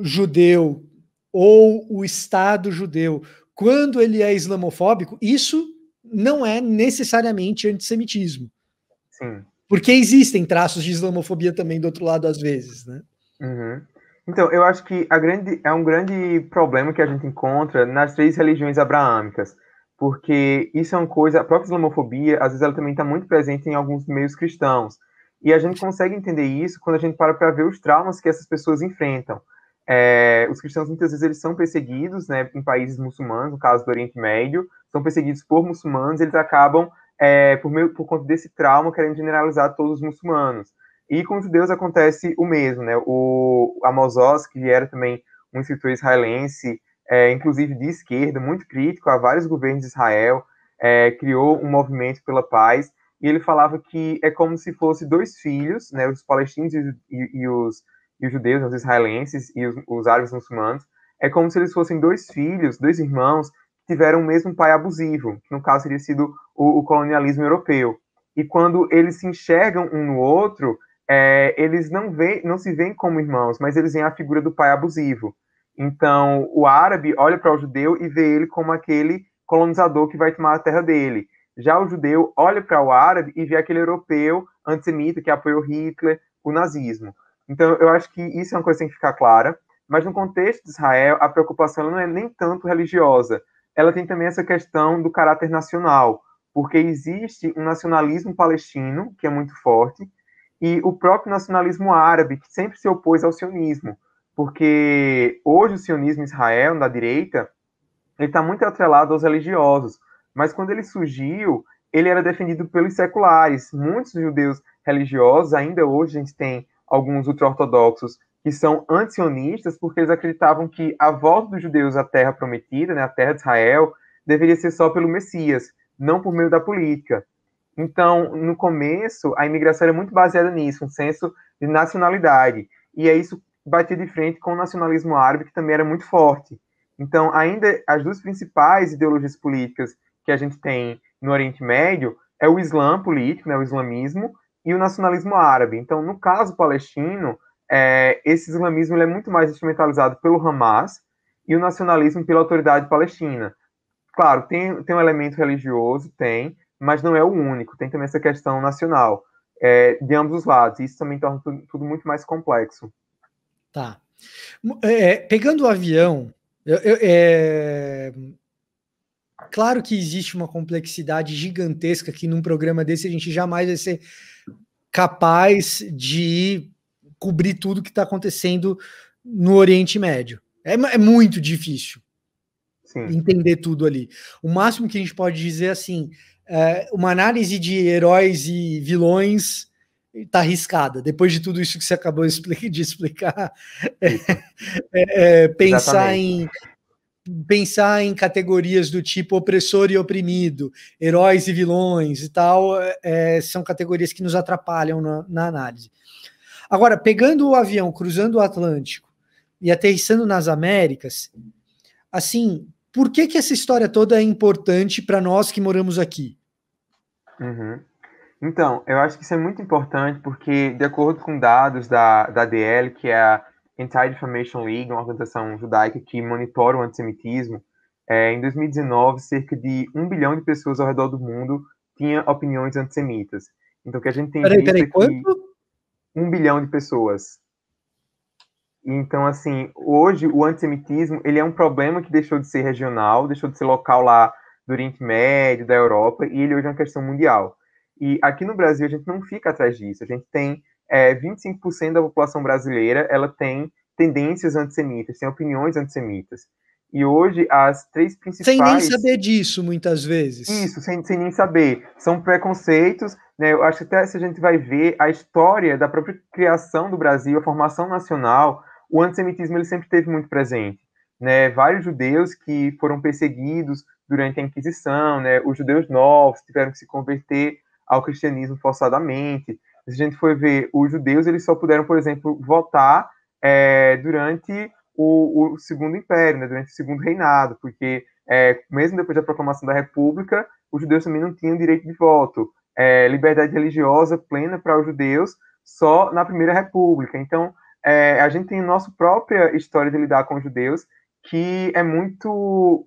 judeu ou o Estado judeu quando ele é islamofóbico, isso não é necessariamente antissemitismo. Sim. Porque existem traços de islamofobia também do outro lado às vezes, né? Uhum. Então, eu acho que é um grande problema que a gente encontra nas 3 religiões abraâmicas, porque isso é uma coisa, a própria islamofobia, às vezes ela também está muito presente em alguns meios cristãos, e a gente consegue entender isso quando a gente para ver os traumas que essas pessoas enfrentam. Os cristãos, muitas vezes, eles são perseguidos, né, em países muçulmanos, no caso do Oriente Médio, são perseguidos por muçulmanos, eles acabam, por conta desse trauma, querendo generalizar todos os muçulmanos. E com os judeus acontece o mesmo, né? O Amos Oz, que era também um escritor israelense, inclusive de esquerda, muito crítico a vários governos de Israel, criou um movimento pela paz, e ele falava que é como se fosse 2 filhos, né? Os palestinos e os judeus, os israelenses e os árabes muçulmanos, é como se eles fossem 2 filhos, 2 irmãos, que tiveram o mesmo pai abusivo, que no caso teria sido o colonialismo europeu. E quando eles se enxergam um no outro, eles não se veem como irmãos, mas eles veem a figura do pai abusivo. Então, o árabe olha para o judeu e vê ele como aquele colonizador que vai tomar a terra dele. Já o judeu olha para o árabe e vê aquele europeu antissemita que apoiou Hitler, o nazismo. Então, eu acho que isso é uma coisa que tem que ficar clara, mas no contexto de Israel, a preocupação não é nem tanto religiosa, ela tem também essa questão do caráter nacional, porque existe um nacionalismo palestino, que é muito forte, e o próprio nacionalismo árabe, que sempre se opôs ao sionismo, porque hoje o sionismo em Israel, da direita, ele está muito atrelado aos religiosos, mas quando ele surgiu, ele era defendido pelos seculares. Muitos judeus religiosos, ainda hoje a gente tem alguns ultra-ortodoxos que são anti-sionistas, porque eles acreditavam que a volta dos judeus à terra prometida, né, à terra de Israel, deveria ser só pelo Messias, não por meio da política. Então, no começo, a imigração era muito baseada nisso, um senso de nacionalidade. E é isso bater de frente com o nacionalismo árabe, que também era muito forte. Então, ainda as 2 principais ideologias políticas que a gente tem no Oriente Médio é o Islã político, né, o islamismo, e o nacionalismo árabe. Então, no caso palestino, esse islamismo ele é muito mais instrumentalizado pelo Hamas e o nacionalismo pela autoridade palestina. Claro, tem um elemento religioso, mas não é o único. Tem também essa questão nacional, de ambos os lados. Isso também torna tudo muito mais complexo. Tá. Pegando o avião, claro que existe uma complexidade gigantesca que num programa desse a gente jamais vai ser capaz de cobrir tudo que está acontecendo no Oriente Médio. É muito difícil. Sim. Entender tudo ali. O máximo que a gente pode dizer assim, uma análise de heróis e vilões está arriscada. Depois de tudo isso que você acabou de explicar, pensar em categorias do tipo opressor e oprimido, heróis e vilões e tal, são categorias que nos atrapalham na análise. Agora, pegando o avião, cruzando o Atlântico e aterrissando nas Américas, assim, por que essa história toda é importante para nós que moramos aqui? Uhum. Então, eu acho que isso é muito importante porque, de acordo com dados da ADL, que é a Anti-Defamation League, uma organização judaica que monitora o antissemitismo, em 2019, cerca de 1 bilhão de pessoas ao redor do mundo tinham opiniões antissemitas. Então, o que a gente tem visto é que quanto? 1 bilhão de pessoas. Então, assim, hoje o antissemitismo ele é um problema que deixou de ser regional, deixou de ser local lá do Oriente Médio, da Europa, e ele hoje é uma questão mundial. E aqui no Brasil a gente não fica atrás disso. A gente tem 25% da população brasileira, ela tem tendências antissemitas, tem opiniões antissemitas. E hoje as 3 principais... Sem nem saber disso, muitas vezes. Isso, sem nem saber. São preconceitos né, eu acho que até se a gente vai ver a história da própria criação do Brasil, a formação nacional, o antissemitismo ele sempre esteve muito presente, né? Vários judeus que foram perseguidos durante a Inquisição, né? Os judeus novos tiveram que se converter ao cristianismo forçadamente. Se a gente for ver, os judeus eles só puderam, por exemplo, votar durante o Segundo Império, né? Durante o Segundo Reinado, porque mesmo depois da proclamação da República, os judeus também não tinham direito de voto. Liberdade religiosa plena para os judeus só na Primeira República. Então, a gente tem a nossa própria história de lidar com os judeus, que é muito,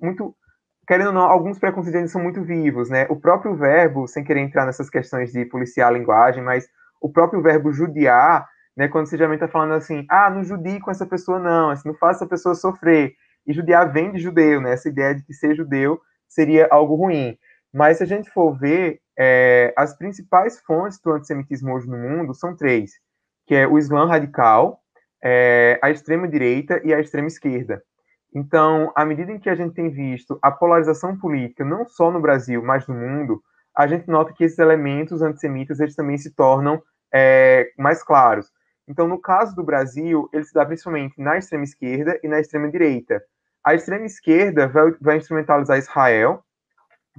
querendo ou não, alguns preconceitos ainda são muito vivos, né? O próprio verbo, sem querer entrar nessas questões de policiar a linguagem, mas o próprio verbo judiar, né? Quando você geralmente está falando assim, não judie com essa pessoa não, assim, não faça essa pessoa sofrer. E judiar vem de judeu, né? Essa ideia de que ser judeu seria algo ruim. Mas se a gente for ver, as principais fontes do antissemitismo hoje no mundo são três, que é o Islã radical, a extrema-direita e a extrema-esquerda. Então, à medida em que a gente tem visto a polarização política, não só no Brasil, mas no mundo, a gente nota que esses elementos antissemitas eles também se tornam mais claros. Então, no caso do Brasil, ele se dá principalmente na extrema-esquerda e na extrema-direita. A extrema-esquerda vai instrumentalizar Israel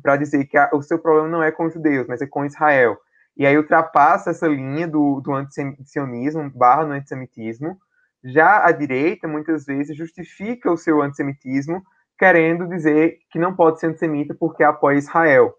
para dizer que o seu problema não é com os judeus, mas é com Israel. E aí ultrapassa essa linha do antissionismo / no antissemitismo. Já a direita, muitas vezes, justifica o seu antissemitismo querendo dizer que não pode ser antissemita porque apoia Israel.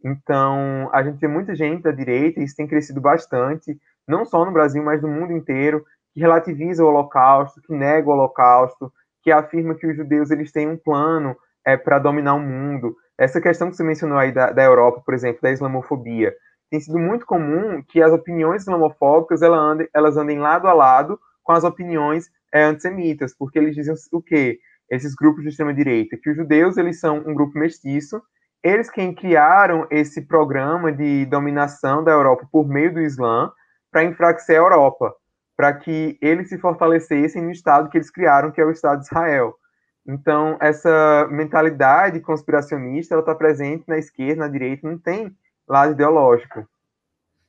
Então, a gente vê muita gente da direita, e isso tem crescido bastante, não só no Brasil, mas no mundo inteiro, que relativiza o Holocausto, que nega o Holocausto, que afirma que os judeus eles têm um plano para dominar o mundo. Essa questão que você mencionou aí da Europa, por exemplo, da islamofobia, tem sido muito comum que as opiniões islamofóbicas elas andem lado a lado com as opiniões antissemitas, porque eles dizem o quê? Esses grupos de extrema-direita, que os judeus eles são um grupo mestiço, eles quem criaram esse programa de dominação da Europa por meio do Islã para enfraquecer a Europa, para que eles se fortalecessem no Estado que eles criaram, que é o Estado de Israel. Então, essa mentalidade conspiracionista ela está presente na esquerda, na direita, não tem lado ideológico.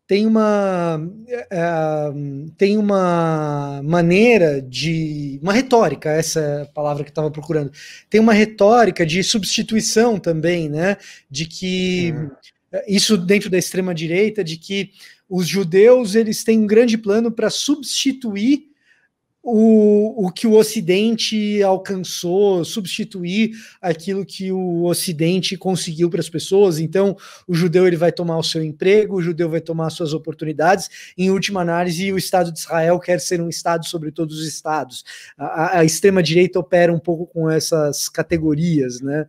Tem uma maneira uma retórica, essa palavra que eu estava procurando, tem uma retórica de substituição também, né, de que, isso dentro da extrema-direita, de que os judeus eles têm um grande plano para substituir o que o Ocidente alcançou, substituir aquilo que o Ocidente conseguiu para as pessoas. Então, o judeu ele vai tomar o seu emprego, o judeu vai tomar as suas oportunidades. Em última análise, o Estado de Israel quer ser um Estado sobre todos os Estados. A extrema-direita opera um pouco com essas categorias, né?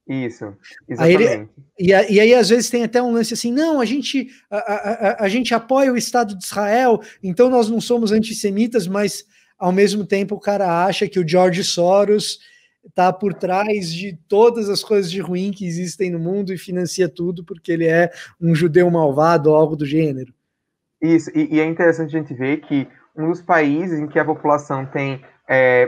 Isso, exatamente. E aí, às vezes, tem até um lance assim, não, a gente apoia o Estado de Israel, então nós não somos antissemitas, mas, ao mesmo tempo, o cara acha que o George Soros está por trás de todas as coisas de ruim que existem no mundo e financia tudo porque ele é um judeu malvado ou algo do gênero. Isso, e é interessante a gente ver que um dos países em que a população tem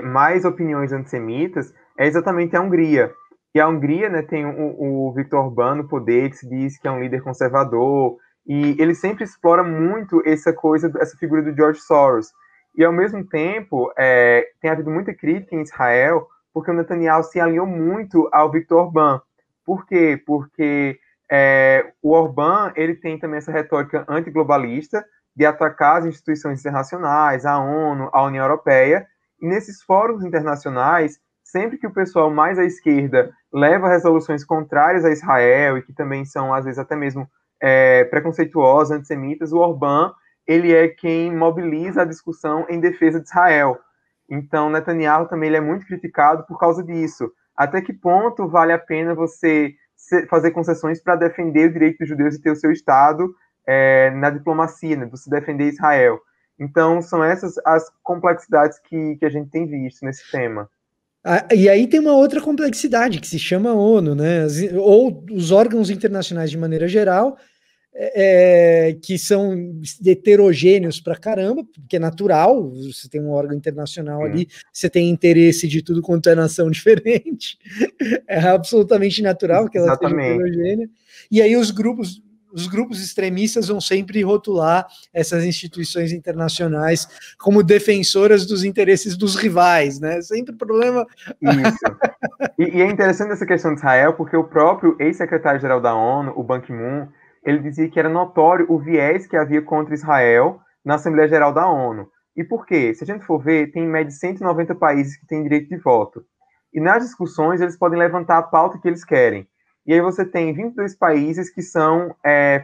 mais opiniões antissemitas é exatamente a Hungria. E a Hungria, né, tem o Viktor Orbán no poder, que se diz que é um líder conservador, e ele sempre explora muito essa figura do George Soros. E, ao mesmo tempo, tem havido muita crítica em Israel, porque o Netanyahu se alinhou muito ao Viktor Orbán. Por quê? Porque o Orbán ele tem também essa retórica antiglobalista de atacar as instituições internacionais, a ONU, a União Europeia, e nesses fóruns internacionais, sempre que o pessoal mais à esquerda leva resoluções contrárias a Israel e que também são, às vezes, até mesmo preconceituosas, antissemitas, o Orbán, ele é quem mobiliza a discussão em defesa de Israel. Então, Netanyahu também ele é muito criticado por causa disso. Até que ponto vale a pena você fazer concessões para defender o direito dos judeus de ter o seu Estado na diplomacia, né, você defender Israel? Então, são essas as complexidades que a gente tem visto nesse tema. E aí tem uma outra complexidade que se chama ONU, né? Ou os órgãos internacionais de maneira geral, que são heterogêneos pra caramba, porque é natural, você tem um órgão internacional ali, você tem interesse de tudo quanto é nação diferente, é absolutamente natural que ela seja heterogênea. E aí os grupos os grupos extremistas vão sempre rotular essas instituições internacionais como defensoras dos interesses dos rivais, né? Sempre problema. Isso. E é interessante essa questão de Israel, porque o próprio ex-secretário-geral da ONU, o Ban Ki-moon, ele dizia que era notório o viés que havia contra Israel na Assembleia Geral da ONU. E por quê? Se a gente for ver, tem em média 190 países que têm direito de voto. E nas discussões, eles podem levantar a pauta que eles querem. E aí você tem 22 países que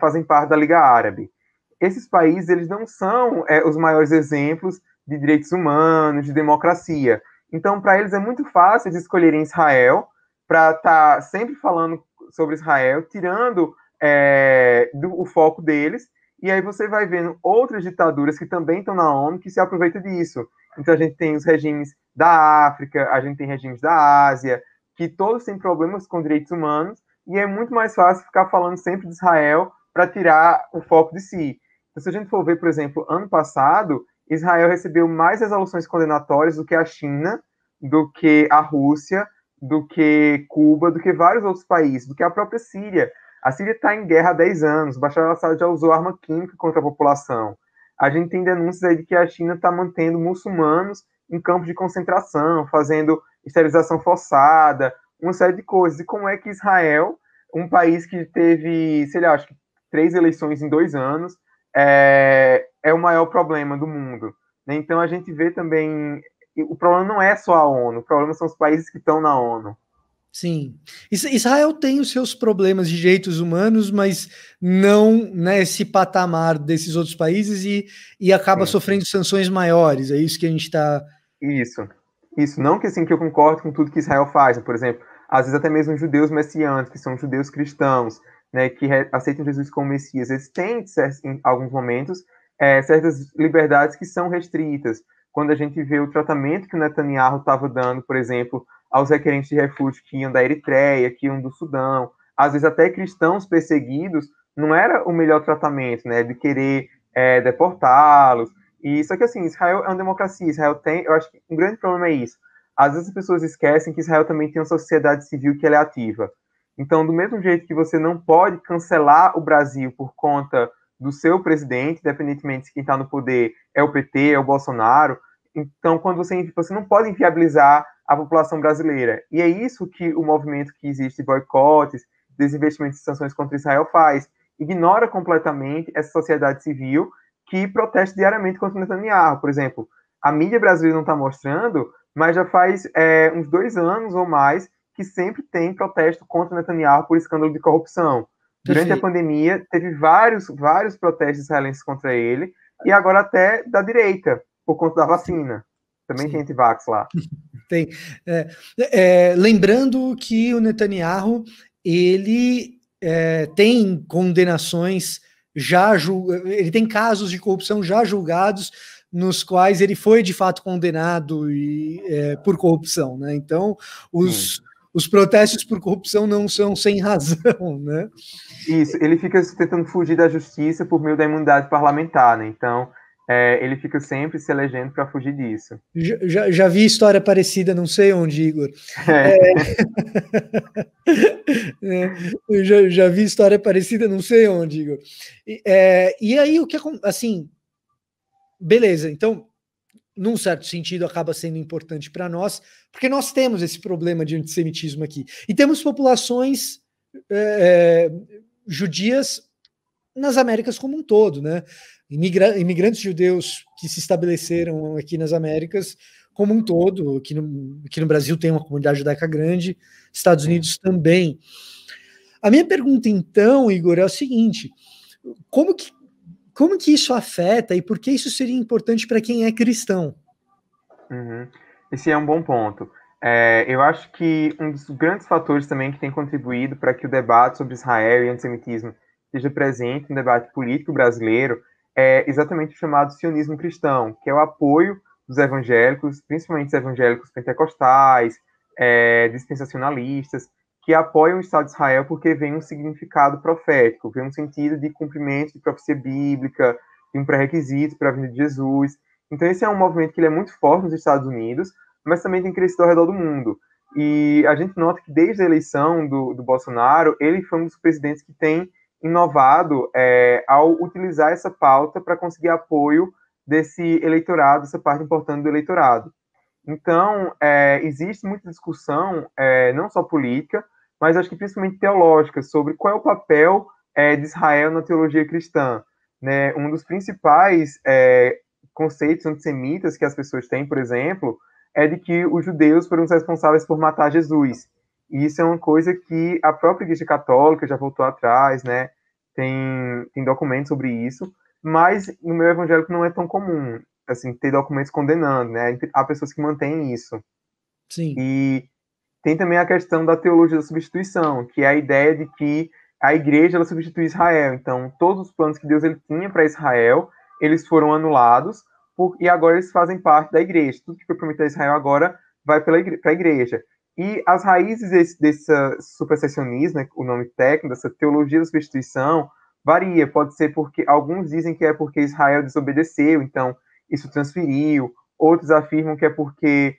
fazem parte da Liga Árabe. Esses países, eles não são os maiores exemplos de direitos humanos, de democracia. Então, para eles é muito fácil de escolherem Israel para estar sempre falando sobre Israel, tirando o foco deles. E aí você vai vendo outras ditaduras que também estão na ONU que se aproveitam disso. Então, a gente tem os regimes da África, a gente tem regimes da Ásia, que todos têm problemas com direitos humanos, e é muito mais fácil ficar falando sempre de Israel para tirar o foco de si. Então, se a gente for ver, por exemplo, ano passado, Israel recebeu mais resoluções condenatórias do que a China, do que a Rússia, do que Cuba, do que vários outros países, do que a própria Síria. A Síria está em guerra há 10 anos, Bashar al-Assad já usou arma química contra a população. A gente tem denúncias aí de que a China está mantendo muçulmanos em campos de concentração, fazendo esterilização forçada, uma série de coisas. E como é que Israel, um país que teve, sei lá, acho que 3 eleições em 2 anos, é o maior problema do mundo, né? Então a gente vê também, o problema não é só a ONU, o problema são os países que estão na ONU. Sim. Israel tem os seus problemas de direitos humanos, mas não nesse patamar desses outros países e acaba sofrendo sanções maiores. É isso que a gente está... Isso. Não que assim que eu concordo com tudo que Israel faz. Por exemplo, às vezes até mesmo judeus messiânicos, que são judeus cristãos, né, que aceitam Jesus como Messias, eles têm, em alguns momentos, certas liberdades que são restritas. Quando a gente vê o tratamento que o Netanyahu estava dando, por exemplo, aos requerentes de refúgio que iam da Eritreia, que iam do Sudão, às vezes até cristãos perseguidos, não era o melhor tratamento, né, de querer deportá-los. E só que assim, Israel é uma democracia, Israel tem, eu acho que um grande problema é isso. Às vezes as pessoas esquecem que Israel também tem uma sociedade civil que ela é ativa. Então, do mesmo jeito que você não pode cancelar o Brasil por conta do seu presidente, independentemente se quem está no poder é o PT, é o Bolsonaro, então quando você não pode inviabilizar a população brasileira. E é isso que o movimento que existe de boicotes, desinvestimentos e sanções contra Israel faz. Ignora completamente essa sociedade civil que protesta diariamente contra o Netanyahu. Por exemplo, a mídia brasileira não está mostrando, mas já faz uns 2 anos ou mais que sempre tem protesto contra o Netanyahu por escândalo de corrupção. Durante a pandemia, teve vários protestos israelenses contra ele, e agora até da direita, por conta da vacina. Também tem antivax lá. Tem. Lembrando que o Netanyahu, ele tem condenações ele tem casos de corrupção já julgados, nos quais ele foi de fato condenado por corrupção, né? Então, os protestos por corrupção não são sem razão, né? Isso, ele fica tentando fugir da justiça por meio da imunidade parlamentar, né? Então, ele fica sempre se elegendo para fugir disso. Já vi história parecida, não sei onde, Igor. Eu já vi história parecida, não sei onde, Igor. E aí, o que assim, beleza, então, num certo sentido, acaba sendo importante para nós, porque nós temos esse problema de antissemitismo aqui. E temos populações judias nas Américas como um todo, né? Imigrantes judeus que se estabeleceram aqui nas Américas como um todo. Aqui no Brasil tem uma comunidade judaica grande, Estados Unidos também. A minha pergunta, então, Igor, é o seguinte: como que isso afeta e por que isso seria importante para quem é cristão? Esse é um bom ponto. Eu acho que um dos grandes fatores também que tem contribuído para que o debate sobre Israel e antissemitismo esteja presente no debate político brasileiro é exatamente o chamado sionismo cristão, que é o apoio dos evangélicos, principalmente os evangélicos pentecostais, dispensacionalistas, que apoiam o Estado de Israel porque vem um significado profético, vem um sentido de cumprimento de profecia bíblica, de um pré-requisito para a vinda de Jesus. Então esse é um movimento que ele é muito forte nos Estados Unidos, mas também tem crescido ao redor do mundo. E a gente nota que desde a eleição do Bolsonaro, ele foi um dos presidentes que tem inovado ao utilizar essa pauta para conseguir apoio desse eleitorado, essa parte importante do eleitorado. Então, existe muita discussão, não só política, mas acho que principalmente teológica, sobre qual é o papel de Israel na teologia cristã. Né? Um dos principais conceitos antissemitas que as pessoas têm, por exemplo, é de que os judeus foram os responsáveis por matar Jesus. E isso é uma coisa que a própria Igreja Católica já voltou atrás, né? Tem documentos sobre isso, mas no meio evangélico não é tão comum, assim, ter documentos condenando, né? Há pessoas que mantêm isso. Sim. E tem também a questão da teologia da substituição, que é a ideia de que a igreja ela substitui Israel. Então, todos os planos que Deus ele tinha para Israel, eles foram anulados, e agora eles fazem parte da igreja. Tudo que foi prometido a Israel agora vai para a igreja. E as raízes desse supersessionismo, né, o nome técnico, dessa teologia da substituição, varia. Pode ser porque alguns dizem que é porque Israel desobedeceu, então isso transferiu. Outros afirmam que é porque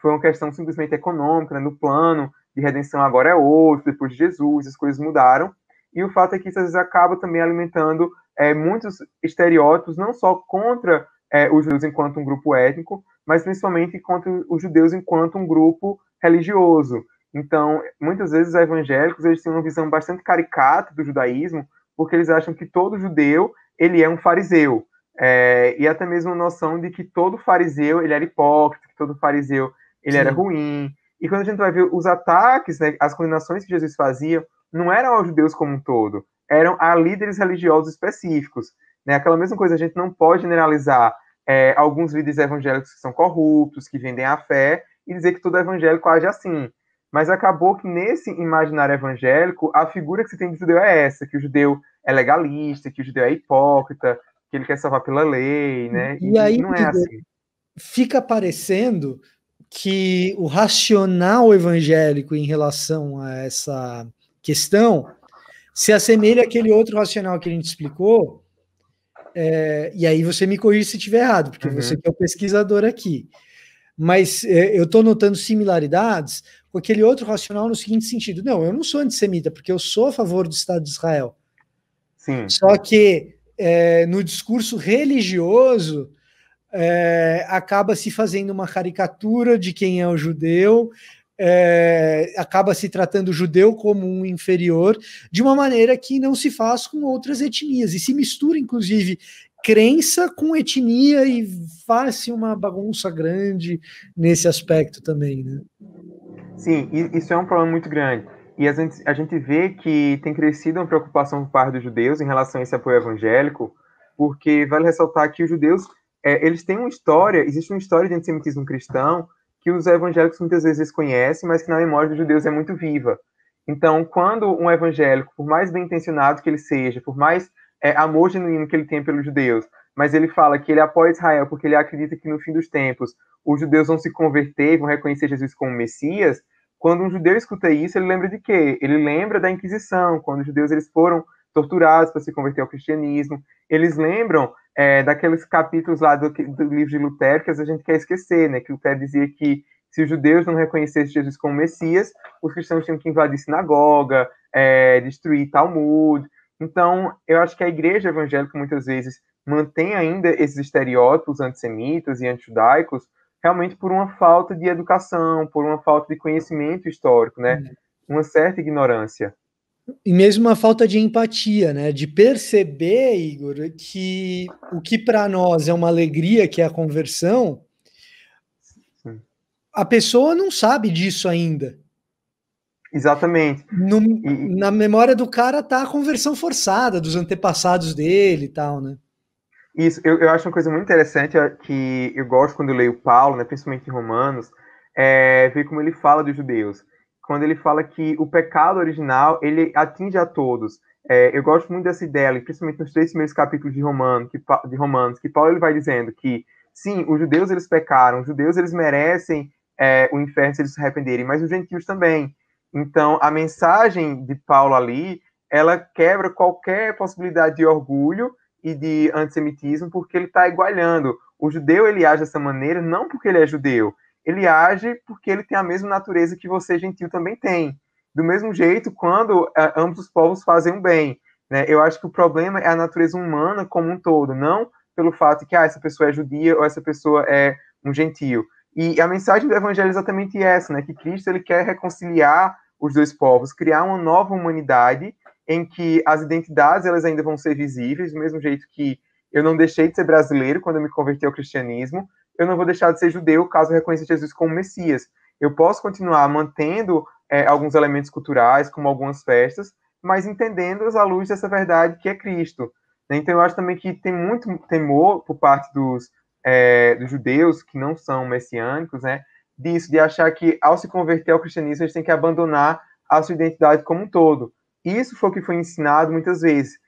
foi uma questão simplesmente econômica, né, no plano de redenção agora é outro, depois de Jesus, as coisas mudaram. E o fato é que isso às vezes acaba também alimentando muitos estereótipos, não só contra os judeus enquanto um grupo étnico, mas principalmente contra os judeus enquanto um grupo religioso. Então, muitas vezes os evangélicos eles têm uma visão bastante caricata do judaísmo, porque eles acham que todo judeu ele é um fariseu. E até mesmo a noção de que todo fariseu ele era hipócrita, que todo fariseu ele era ruim. E quando a gente vai ver os ataques, né, as condenações que Jesus fazia, não eram aos judeus como um todo, eram a líderes religiosos específicos. Né? Aquela mesma coisa, a gente não pode generalizar alguns líderes evangélicos que são corruptos, que vendem a fé, e dizer que todo evangélico age assim. Mas acabou que nesse imaginário evangélico, a figura que se tem de judeu é essa, que o judeu é legalista, que o judeu é hipócrita, que ele quer salvar pela lei, né? E aí, não é assim. Fica parecendo que o racional evangélico em relação a essa questão se assemelha àquele outro racional que a gente explicou, e aí você me corrige se estiver errado, porque você que é o pesquisador aqui. Mas eu estou notando similaridades com aquele outro racional no seguinte sentido. Não, eu não sou antissemita, porque eu sou a favor do Estado de Israel. Sim. Só que no discurso religioso acaba se fazendo uma caricatura de quem é o judeu, acaba se tratando o judeu como um inferior, de uma maneira que não se faz com outras etnias, e se mistura, inclusive, crença com etnia, e faz-se uma bagunça grande nesse aspecto também, né? Sim, isso é um problema muito grande. E a gente vê que tem crescido uma preocupação por parte dos judeus em relação a esse apoio evangélico, porque vale ressaltar que os judeus, eles têm uma história, existe uma história de antissemitismo cristão que os evangélicos muitas vezes desconhecem, mas que na memória dos judeus é muito viva. Então, quando um evangélico, por mais bem intencionado que ele seja, por mais amor genuíno que ele tenha pelos judeus, mas ele fala que ele apoia Israel porque ele acredita que no fim dos tempos os judeus vão se converter, vão reconhecer Jesus como Messias. Quando um judeu escuta isso, ele lembra de quê? Ele lembra da Inquisição, quando os judeus eles foram torturados para se converter ao cristianismo. Eles lembram daqueles capítulos lá do livro de Lutero que a gente quer esquecer, né? Que Lutero dizia que se os judeus não reconhecessem Jesus como Messias, os cristãos tinham que invadir sinagoga, destruir Talmud. Então, eu acho que a igreja evangélica muitas vezes mantém ainda esses estereótipos antissemitas e antijudaicos, realmente por uma falta de educação, por uma falta de conhecimento histórico, né? Uma certa ignorância. E mesmo uma falta de empatia, né? De perceber, Igor, que o que para nós é uma alegria, que é a conversão, Sim. A pessoa não sabe disso ainda. Exatamente. Na memória do cara tá a conversão forçada dos antepassados dele e tal, né? Isso, eu acho uma coisa muito interessante que eu gosto quando eu leio Paulo, né, principalmente em Romanos, ver como ele fala dos judeus. Quando ele fala que o pecado original, ele atinge a todos. Eu gosto muito dessa ideia, principalmente nos 3 primeiros capítulos de Romanos, que Paulo ele vai dizendo que, sim, os judeus eles pecaram, os judeus eles merecem o inferno se eles se arrependerem, mas os gentios também. Então, a mensagem de Paulo ali, ela quebra qualquer possibilidade de orgulho e de antissemitismo, porque ele está igualando. O judeu, ele age dessa maneira não porque ele é judeu, ele age porque ele tem a mesma natureza que você, gentil, também tem. Do mesmo jeito, quando ambos os povos fazem o bem, né? Eu acho que o problema é a natureza humana como um todo, não pelo fato de que essa pessoa é judia ou essa pessoa é um gentio. E a mensagem do evangelho é exatamente essa, né? Que Cristo ele quer reconciliar os dois povos, criar uma nova humanidade em que as identidades elas ainda vão ser visíveis, do mesmo jeito que eu não deixei de ser brasileiro quando eu me converti ao cristianismo, eu não vou deixar de ser judeu caso eu reconheça Jesus como Messias. Eu posso continuar mantendo alguns elementos culturais, como algumas festas, mas entendendo-as à luz dessa verdade que é Cristo. Então, eu acho também que tem muito temor por parte dos judeus que não são messiânicos, né, disso, de achar que ao se converter ao cristianismo, eles têm que abandonar a sua identidade como um todo. Isso foi o que foi ensinado muitas vezes.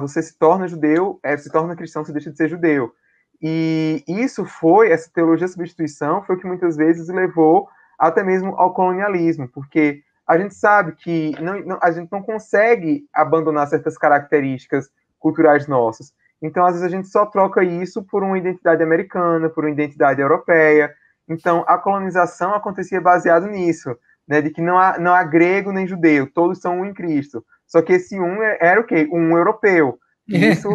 Você se torna judeu, se torna cristão, você deixa de ser judeu. E isso foi, essa teologia da substituição, foi o que muitas vezes levou até mesmo ao colonialismo, porque a gente sabe que a gente não consegue abandonar certas características culturais nossas. Então, às vezes, a gente só troca isso por uma identidade americana, por uma identidade europeia. Então, a colonização acontecia baseado nisso, né, de que não há grego nem judeu, todos são um em Cristo. Só que esse um era o quê? Um europeu. Isso,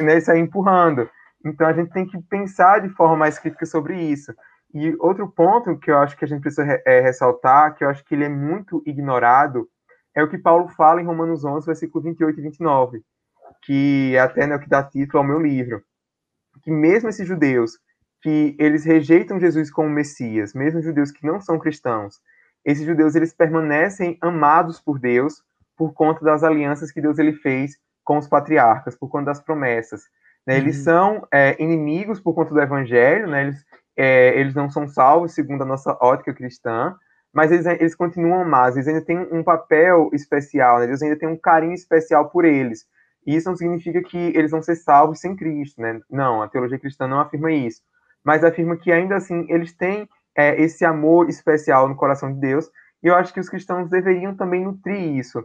né, isso aí empurrando. Então, a gente tem que pensar de forma mais crítica sobre isso. E outro ponto que eu acho que a gente precisa ressaltar, que eu acho que ele é muito ignorado, é o que Paulo fala em Romanos 11, versículo 28 e 29, que é até, né, o que dá título ao meu livro, que mesmo esses judeus, que eles rejeitam Jesus como Messias, mesmo judeus que não são cristãos, esses judeus, eles permanecem amados por Deus por conta das alianças que Deus ele fez com os patriarcas, por conta das promessas. Né? Eles são inimigos por conta do evangelho, né? Eles não são salvos segundo a nossa ótica cristã, mas eles continuam amados, eles ainda têm um papel especial, né? Deus ainda tem um carinho especial por eles. E isso não significa que eles vão ser salvos sem Cristo, né? Não, a teologia cristã não afirma isso. Mas afirma que ainda assim eles têm esse amor especial no coração de Deus, e eu acho que os cristãos deveriam também nutrir isso,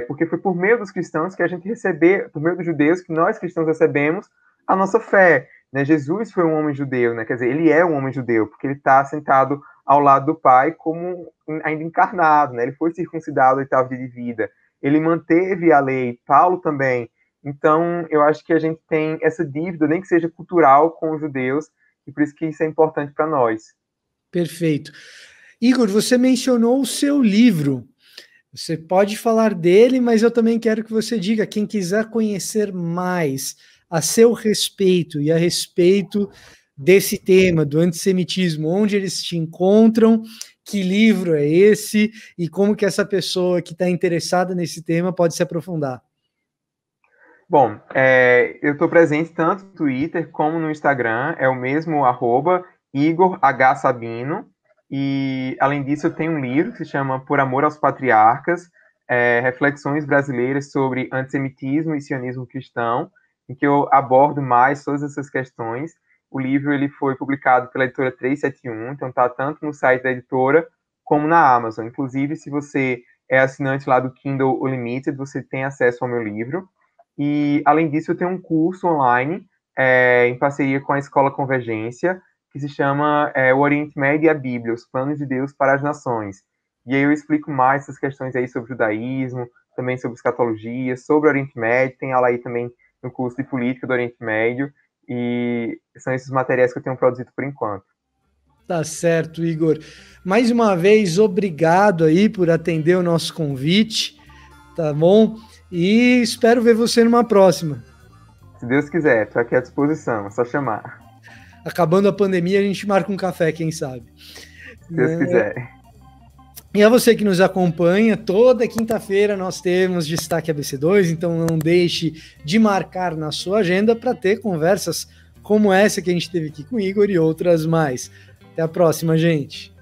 porque foi por meio dos cristãos que a gente recebeu, por meio dos judeus, que nós cristãos recebemos a nossa fé. Né? Jesus foi um homem judeu, né? Quer dizer, ele é um homem judeu, porque ele está sentado ao lado do Pai como ainda encarnado, né? Ele foi circuncidado ao 8º dia de vida, ele manteve a lei, Paulo também. Então, eu acho que a gente tem essa dívida, nem que seja cultural, com os judeus, e por isso que isso é importante para nós. Perfeito. Igor, você mencionou o seu livro. Você pode falar dele, mas eu também quero que você diga, quem quiser conhecer mais a seu respeito e a respeito desse tema, do antissemitismo, onde eles te encontram, que livro é esse e como que essa pessoa que está interessada nesse tema pode se aprofundar. Bom, eu estou presente tanto no Twitter como no Instagram, é o mesmo @IgorHSabino, e além disso eu tenho um livro que se chama Por Amor aos Patriarcas, Reflexões Brasileiras sobre Antissemitismo e Sionismo Cristão, em que eu abordo mais todas essas questões. O livro ele foi publicado pela editora 371, então está tanto no site da editora como na Amazon. Inclusive, se você é assinante lá do Kindle Unlimited, você tem acesso ao meu livro. E, além disso, eu tenho um curso online em parceria com a Escola Convergência, que se chama O Oriente Médio e a Bíblia, os planos de Deus para as nações. E aí eu explico mais essas questões aí sobre o judaísmo, também sobre escatologia, sobre o Oriente Médio, tem aula aí também no curso de Política do Oriente Médio, e são esses materiais que eu tenho produzido por enquanto. Tá certo, Igor. Mais uma vez, obrigado aí por atender o nosso convite, tá bom? E espero ver você numa próxima. Se Deus quiser, estou aqui à disposição, é só chamar. Acabando a pandemia, a gente marca um café, quem sabe. Se Deus quiser. E a você que nos acompanha, toda quinta-feira nós temos Destaque ABC2, então não deixe de marcar na sua agenda para ter conversas como essa que a gente teve aqui com o Igor e outras mais. Até a próxima, gente!